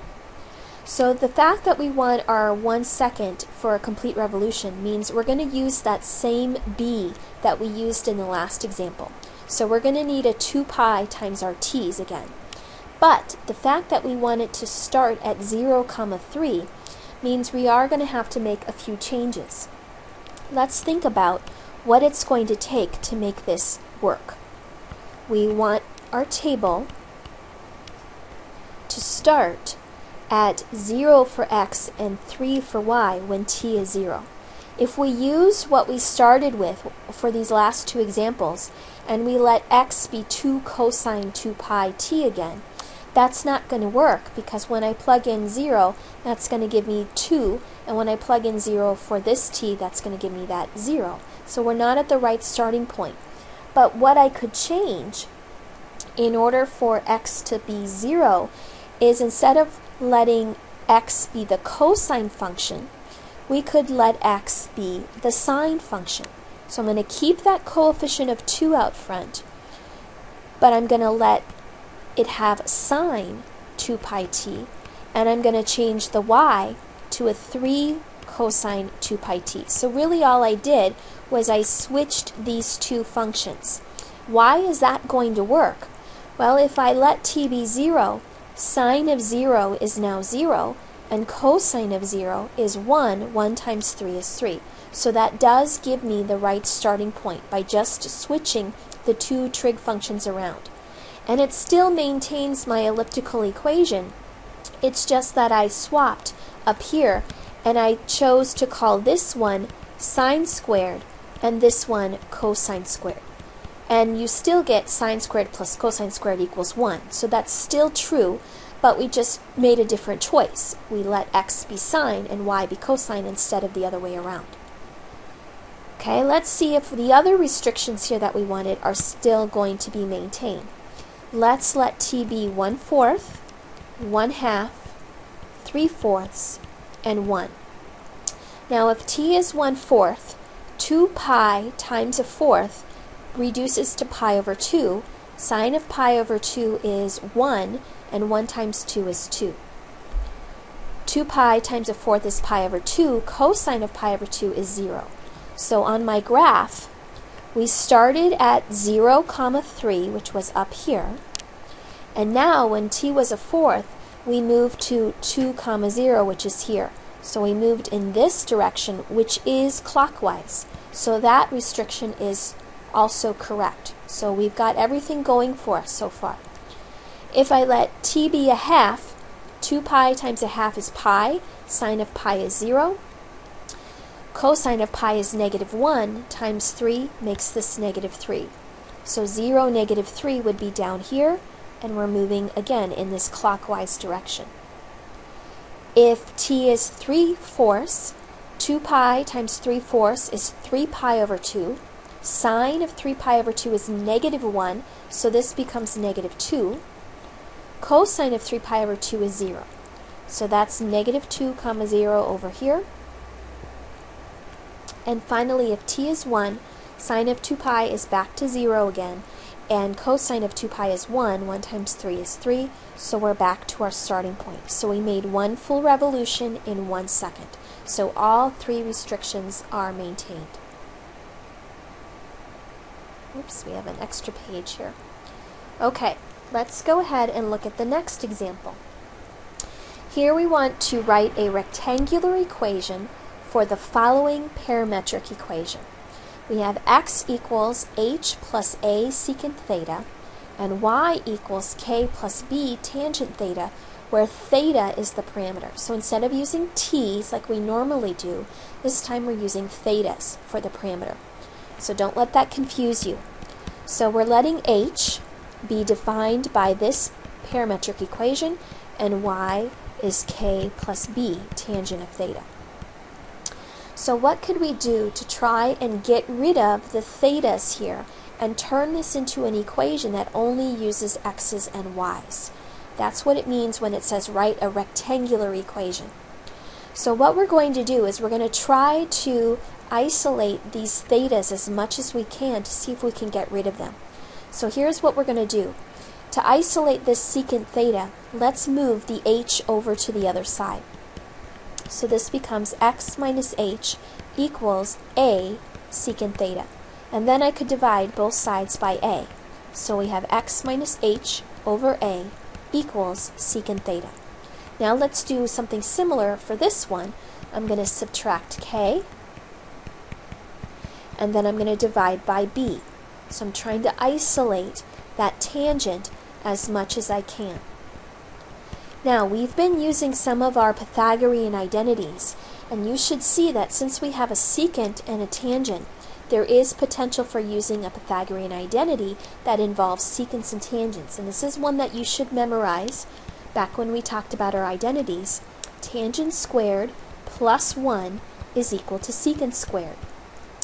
So the fact that we want our 1 second for a complete revolution means we're going to use that same b that we used in the last example. So we're going to need a 2 pi times our t's again. But the fact that we want it to start at 0, 3 means we are going to have to make a few changes. Let's think about what it's going to take to make this work. We want our table to start at 0 for x and 3 for y when t is 0. If we use what we started with for these last two examples and we let x be 2 cosine 2 pi t again, that's not going to work, because when I plug in 0, that's going to give me 2, and when I plug in 0 for this t, that's going to give me that 0. So we're not at the right starting point. But what I could change in order for x to be 0 is, instead of letting x be the cosine function, we could let x be the sine function. So I'm going to keep that coefficient of 2 out front, but I'm going to let it have sine 2 pi t, and I'm going to change the y to a 3 cosine 2 pi t. So really all I did was I switched these two functions. Why is that going to work? Well, if I let t be 0, sine of 0 is now 0, and cosine of 0 is 1. 1 times 3 is 3. So that does give me the right starting point by just switching the two trig functions around. And it still maintains my elliptical equation. It's just that I swapped up here and I chose to call this one sine squared and this one cosine squared. And you still get sine squared plus cosine squared equals 1. So that's still true, but we just made a different choice. We let x be sine and y be cosine instead of the other way around. Okay, let's see if the other restrictions here that we wanted are still going to be maintained. Let's let t be 1/4, 1/2, 3/4, and 1. Now if t is 1/4, 2 pi times a fourth reduces to pi over 2. Sine of pi over 2 is 1, and 1 times 2 is 2. 2 pi times a fourth is pi over 2. Cosine of pi over 2 is 0. So on my graph, we started at 0, 3, which was up here. And now when t was a fourth, we moved to 2, 0, which is here. So we moved in this direction, which is clockwise. So that restriction is also correct. So we've got everything going for us so far. If I let t be a half, 2 pi times a half is pi, sine of pi is 0. Cosine of pi is -1 times 3 makes this -3. So 0, -3 would be down here, and we're moving again in this clockwise direction. If t is 3/4, 2 pi times 3/4 is 3 pi over 2. Sine of 3 pi over 2 is -1, so this becomes -2. Cosine of 3 pi over 2 is 0. So that's -2, 0 over here. And finally, if t is 1, sine of 2 pi is back to 0 again, and cosine of 2 pi is 1. 1 times 3 is 3, so we're back to our starting point. So we made one full revolution in 1 second. So all three restrictions are maintained. Oops, we have an extra page here. Okay, let's go ahead and look at the next example. Here we want to write a rectangular equation for the following parametric equation. We have x equals h plus a secant theta, and y equals k plus b tangent theta, where theta is the parameter. So instead of using t's like we normally do, this time we're using thetas for the parameter. So don't let that confuse you. So we're letting h be defined by this parametric equation, and y is k plus b tangent of theta. So what could we do to try and get rid of the thetas here and turn this into an equation that only uses x's and y's? That's what it means when it says write a rectangular equation. So what we're going to do is we're going to try to isolate these thetas as much as we can to see if we can get rid of them. So here's what we're going to do. To isolate this secant theta, let's move the h over to the other side. So this becomes x minus h equals a secant theta. And then I could divide both sides by a. So we have x minus h over a equals secant theta. Now let's do something similar for this one. I'm going to subtract k, and then I'm going to divide by b. So I'm trying to isolate that tangent as much as I can. Now, we've been using some of our Pythagorean identities, and you should see that since we have a secant and a tangent, there is potential for using a Pythagorean identity that involves secants and tangents. And this is one that you should memorize. Back when we talked about our identities, tangent squared plus 1 is equal to secant squared.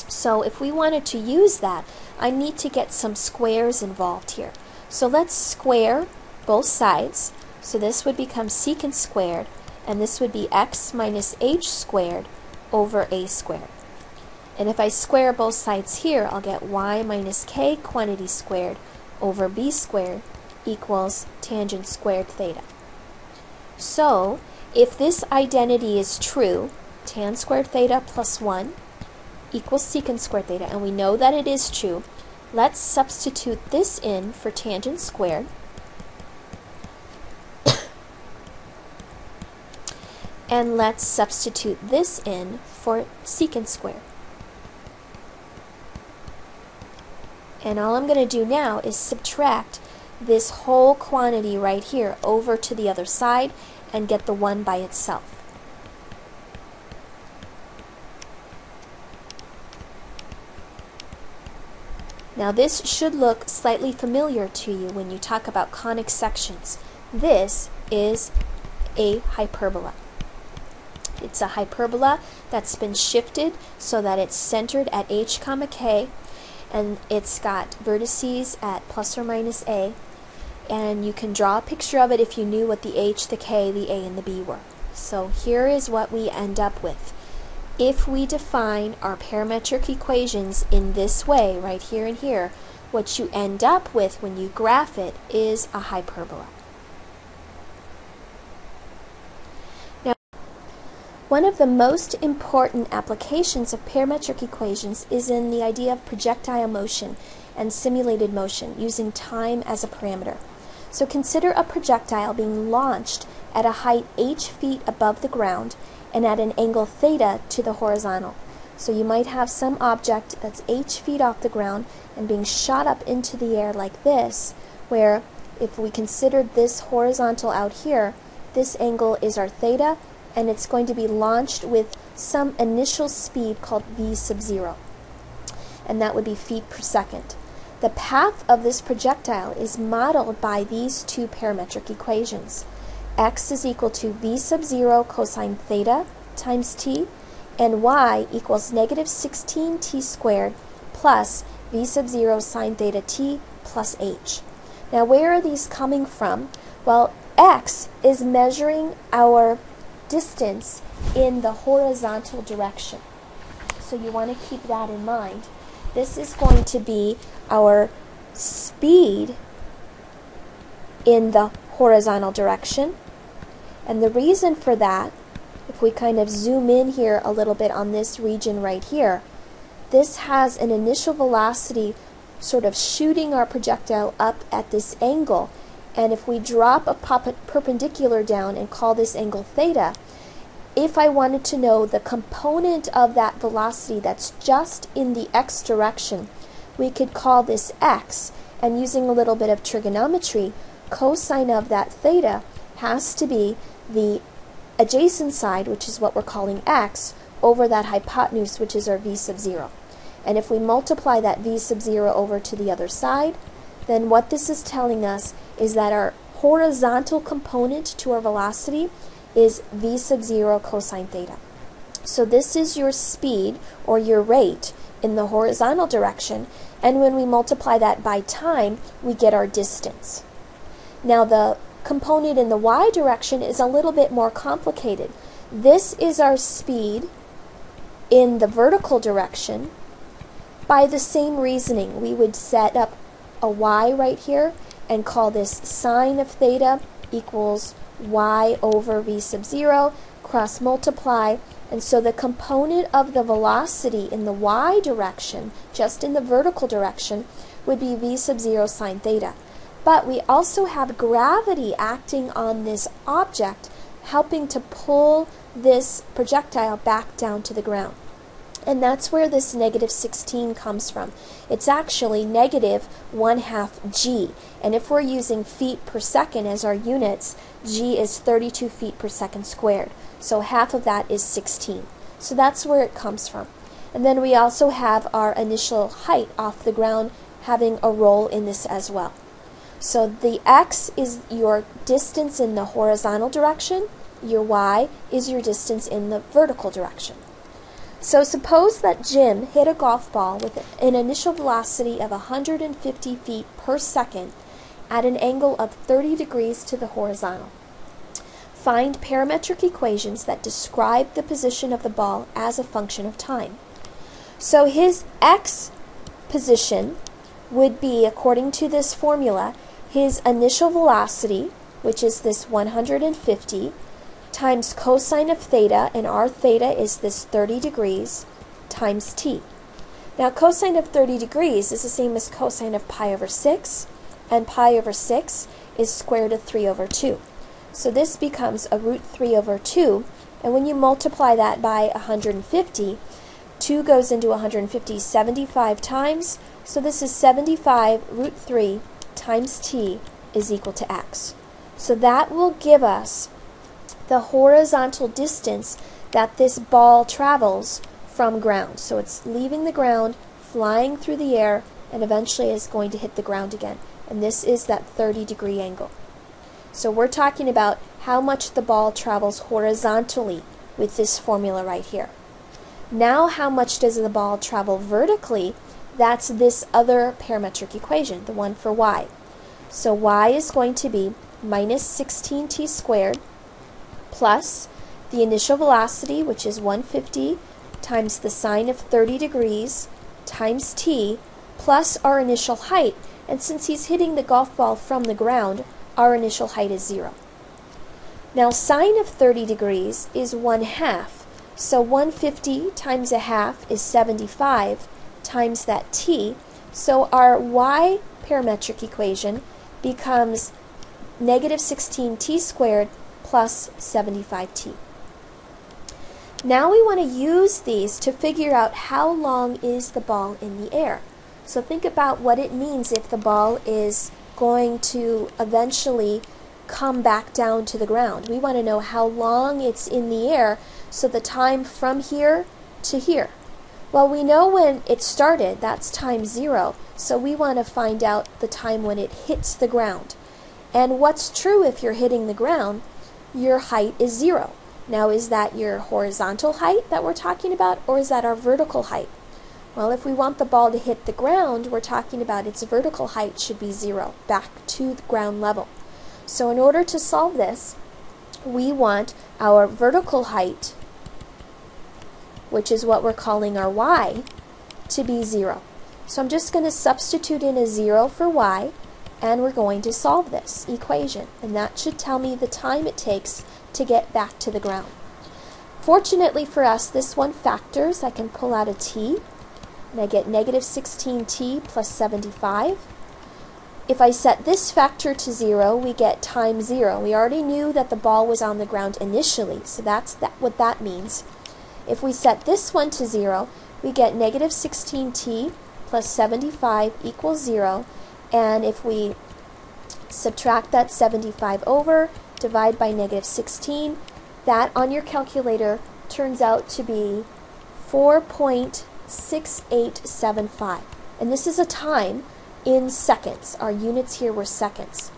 So if we wanted to use that, I need to get some squares involved here. So let's square both sides. So this would become secant squared, and this would be x minus h squared over a squared. And if I square both sides here, I'll get y minus k quantity squared over b squared equals tangent squared theta. So if this identity is true, tan squared theta plus 1 equals secant squared theta, and we know that it is true, let's substitute this in for tangent squared. And let's substitute this in for secant squared. And all I'm going to do now is subtract this whole quantity right here over to the other side and get the 1 by itself. Now this should look slightly familiar to you when you talk about conic sections. This is a hyperbola. It's a hyperbola that's been shifted so that it's centered at h, k, and it's got vertices at plus or minus a, and you can draw a picture of it if you knew what the h, the k, the a, and the b were. So here is what we end up with. If we define our parametric equations in this way, right here and here, what you end up with when you graph it is a hyperbola. Now, one of the most important applications of parametric equations is in the idea of projectile motion and simulated motion using time as a parameter. So consider a projectile being launched at a height h feet above the ground and at an angle theta to the horizontal. So you might have some object that's h feet off the ground and being shot up into the air like this, where if we considered this horizontal out here, this angle is our theta, and it's going to be launched with some initial speed called v sub 0, and that would be feet per second. The path of this projectile is modeled by these two parametric equations. X is equal to v sub 0 cosine theta times t, and y equals negative 16t squared plus v sub 0 sine theta t plus h. Now where are these coming from? Well, x is measuring our distance in the horizontal direction. So you want to keep that in mind. This is going to be our speed in the horizontal direction. And the reason for that, if we kind of zoom in here a little bit on this region right here, this has an initial velocity sort of shooting our projectile up at this angle. And if we drop a perpendicular down and call this angle theta, if I wanted to know the component of that velocity that's just in the x direction, we could call this x, and using a little bit of trigonometry, cosine of that theta has to be the adjacent side, which is what we're calling x, over that hypotenuse, which is our v sub 0. And if we multiply that v sub 0 over to the other side, then what this is telling us is that our horizontal component to our velocity is v sub 0 cosine theta. So this is your speed, or your rate, in the horizontal direction, and when we multiply that by time, we get our distance. Now the component in the y direction is a little bit more complicated. This is our speed in the vertical direction. By the same reasoning, we would set up a y right here and call this sine of theta equals y over v sub 0, cross multiply, and so the component of the velocity in the y direction, just in the vertical direction, would be v sub 0 sine theta. But we also have gravity acting on this object, helping to pull this projectile back down to the ground. And that's where this negative 16 comes from. It's actually negative 1/2 g. And if we're using feet per second as our units, g is 32 feet per second squared. So half of that is 16. So that's where it comes from. And then we also have our initial height off the ground having a role in this as well. So the x is your distance in the horizontal direction, your y is your distance in the vertical direction. So suppose that Jim hit a golf ball with an initial velocity of 150 feet per second at an angle of 30 degrees to the horizontal. Find parametric equations that describe the position of the ball as a function of time. So his x position would be, according to this formula, his initial velocity, which is this 150, times cosine of theta, and our theta is this 30 degrees, times t. Now cosine of 30 degrees is the same as cosine of pi over 6, and pi over 6 is square root of 3 over 2. So this becomes a root 3 over 2 And when you multiply that by 150, 2 goes into 150 75 times, so this is 75 root 3 times t is equal to x. So that will give us the horizontal distance that this ball travels from ground. So it's leaving the ground, flying through the air, and eventually is going to hit the ground again. And this is that 30-degree angle. So we're talking about how much the ball travels horizontally with this formula right here. Now how much does the ball travel vertically? That's this other parametric equation, the one for y. So y is going to be minus 16t squared plus the initial velocity, which is 150, times the sine of 30 degrees times t, plus our initial height. And since he's hitting the golf ball from the ground, our initial height is 0. Now sine of 30 degrees is 1/2. So 150 times a half is 75 times that t. So our y parametric equation becomes negative 16t squared plus 75t. Now we want to use these to figure out how long is the ball in the air. So think about what it means if the ball is going to eventually come back down to the ground. We want to know how long it's in the air, so the time from here to here. Well, we know when it started, that's time 0, so we want to find out the time when it hits the ground. And what's true if you're hitting the ground? Your height is 0. Now, is that your horizontal height that we're talking about, or is that our vertical height? Well, if we want the ball to hit the ground, we're talking about its vertical height should be 0, back to the ground level. So in order to solve this, we want our vertical height, which is what we're calling our y, to be 0. So I'm just going to substitute in a 0 for y, and we're going to solve this equation. And that should tell me the time it takes to get back to the ground. Fortunately for us, this one factors. I can pull out a t, and I get negative 16t plus 75. If I set this factor to 0, we get time 0. We already knew that the ball was on the ground initially, so that's what that means. If we set this one to 0, we get negative 16t plus 75 equals 0, and if we subtract that 75 over, divide by negative 16, that on your calculator turns out to be 4.6875. And this is a time in seconds. Our units here were seconds.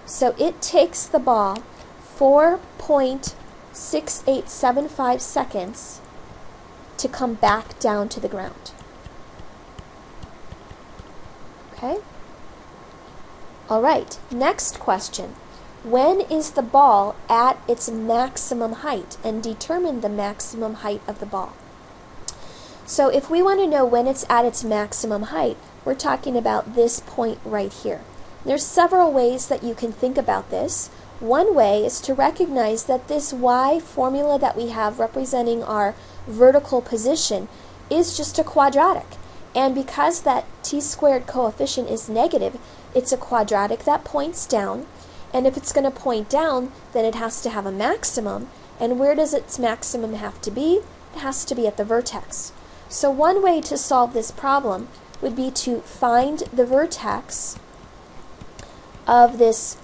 So it takes the ball 4.6875 seconds to come back down to the ground. Okay? All right, next question. When is the ball at its maximum height? And determine the maximum height of the ball. So if we want to know when it's at its maximum height, we're talking about this point right here. There's several ways that you can think about this. One way is to recognize that this y formula that we have representing our vertical position is just a quadratic. And because that t squared coefficient is negative, it's a quadratic that points down. And if it's going to point down, then it has to have a maximum. And where does its maximum have to be? It has to be at the vertex. So one way to solve this problem would be to find the vertex of this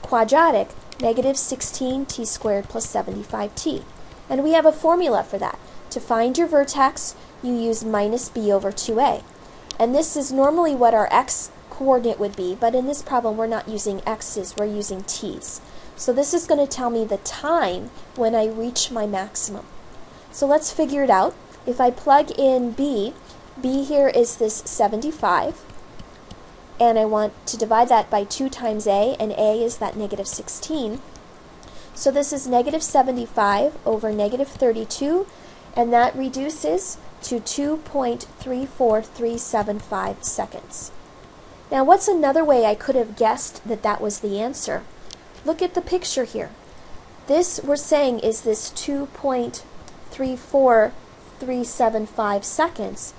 quadratic, negative 16t squared plus 75t. And we have a formula for that. To find your vertex, you use minus b over 2a. And this is normally what our x coordinate would be, but in this problem we're not using x's, we're using t's. So this is going to tell me the time when I reach my maximum. So let's figure it out. If I plug in b here is this 75, and I want to divide that by 2 times a, and a is that negative 16. So this is negative 75 over negative 32, and that reduces to 2.34375 seconds. Now what's another way I could have guessed that that was the answer? Look at the picture here. This we're saying is this 2.34375 seconds.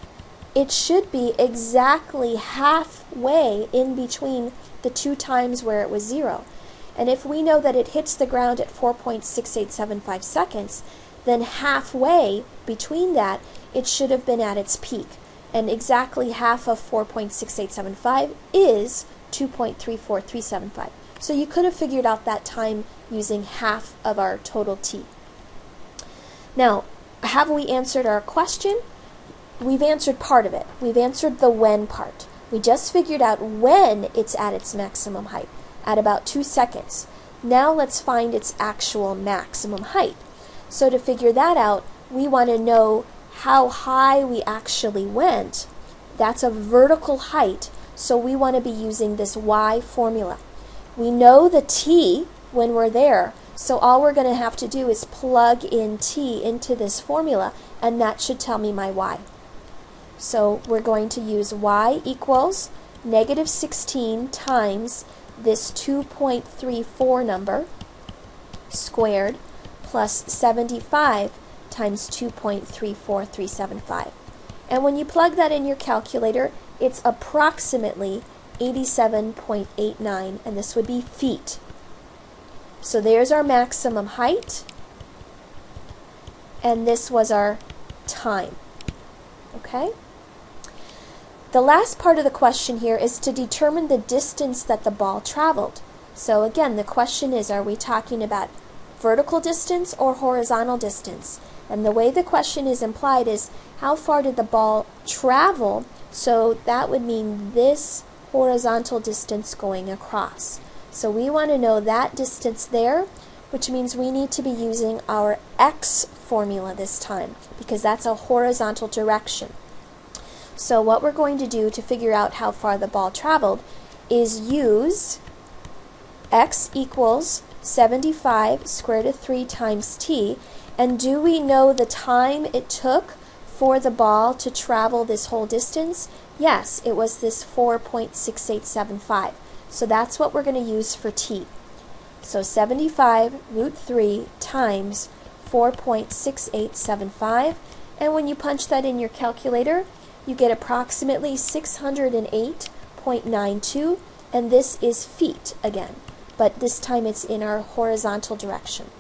It should be exactly halfway in between the 2 times where it was 0. And if we know that it hits the ground at 4.6875 seconds, then halfway between that, it should have been at its peak. And exactly half of 4.6875 is 2.34375. So you could have figured out that time using half of our total t. Now, have we answered our question? We've answered part of it. We've answered the when part. We just figured out when it's at its maximum height, at about 2 seconds. Now let's find its actual maximum height. So to figure that out, we want to know how high we actually went. That's a vertical height, so we want to be using this y formula. We know the t when we're there, so all we're going to have to do is plug in t into this formula, and that should tell me my y. So we're going to use y equals negative 16 times this 2.34 number squared plus 75 times 2.34375. And when you plug that in your calculator, it's approximately 87.89, and this would be feet. So there's our maximum height, and this was our time. Okay? The last part of the question here is to determine the distance that the ball traveled. So again, the question is, are we talking about vertical distance or horizontal distance? And the way the question is implied is, how far did the ball travel? So that would mean this horizontal distance going across. So we want to know that distance there, which means we need to be using our x formula this time, because that's a horizontal direction. So what we're going to do to figure out how far the ball traveled is use x equals 75 square root of 3 times t. And do we know the time it took for the ball to travel this whole distance? Yes, it was this 4.6875. So that's what we're going to use for t. So 75 root 3 times 4.6875. And when you punch that in your calculator, you get approximately 608.92. And this is feet again, but this time it's in our horizontal direction.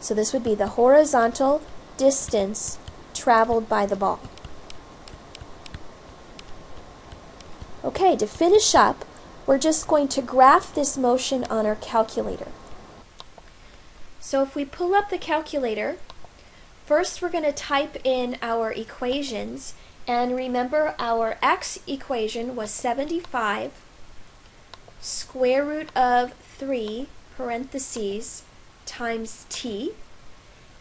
So this would be the horizontal distance traveled by the ball. Okay, to finish up, we're just going to graph this motion on our calculator. So if we pull up the calculator, first we're going to type in our equations, and remember our x equation was 75 square root of 3 parentheses times t,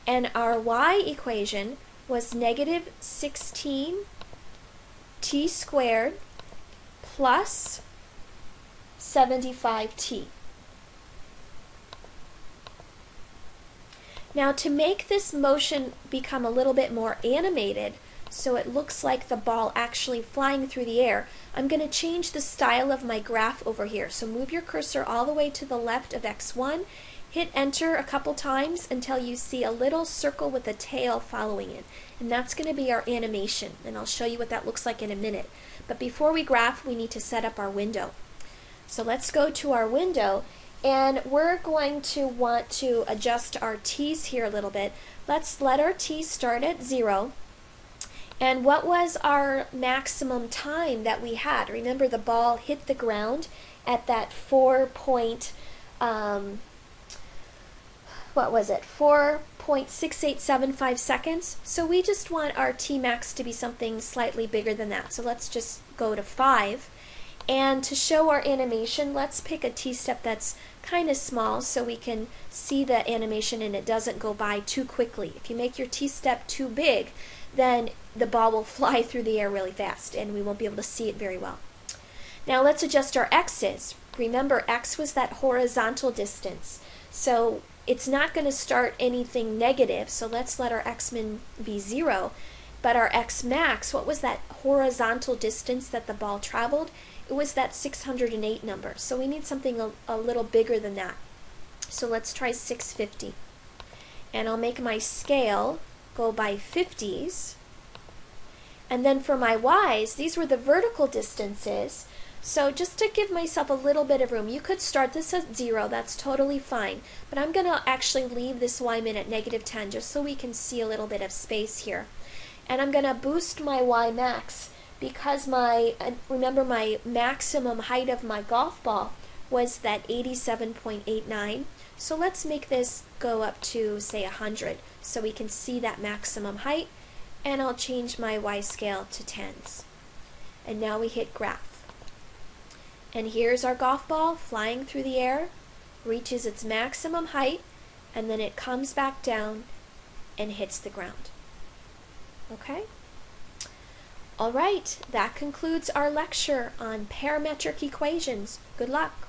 and our y equation was negative 16 t squared plus 75t. Now to make this motion become a little bit more animated, so it looks like the ball actually flying through the air, I'm going to change the style of my graph over here. So move your cursor all the way to the left of x1, hit enter a couple times until you see a little circle with a tail following it. And that's going to be our animation, and I'll show you what that looks like in a minute. But before we graph, we need to set up our window. So let's go to our window, and we're going to want to adjust our t's here a little bit. Let's let our t start at 0. And what was our maximum time that we had? Remember, the ball hit the ground at that 4.6875 seconds. So we just want our t max to be something slightly bigger than that. So let's just go to 5. And to show our animation, let's pick a t-step that's kind of small so we can see the animation and it doesn't go by too quickly. If you make your t-step too big, then the ball will fly through the air really fast and we won't be able to see it very well. Now let's adjust our x's. Remember, x was that horizontal distance, so it's not going to start anything negative, so let's let our x-min be 0. But our x max, what was that horizontal distance that the ball traveled? It was that 608 number, so we need something a little bigger than that. So let's try 650. And I'll make my scale go by 50s. And then for my y's, these were the vertical distances. So just to give myself a little bit of room, you could start this at 0, that's totally fine, but I'm going to actually leave this y min at -10 just so we can see a little bit of space here. And I'm going to boost my y max because remember my maximum height of my golf ball was that 87.89. So let's make this go up to, say, 100 so we can see that maximum height, and I'll change my y scale to tens. And now we hit graph. And here's our golf ball flying through the air, reaches its maximum height, and then it comes back down and hits the ground. Okay? All right, that concludes our lecture on parametric equations. Good luck.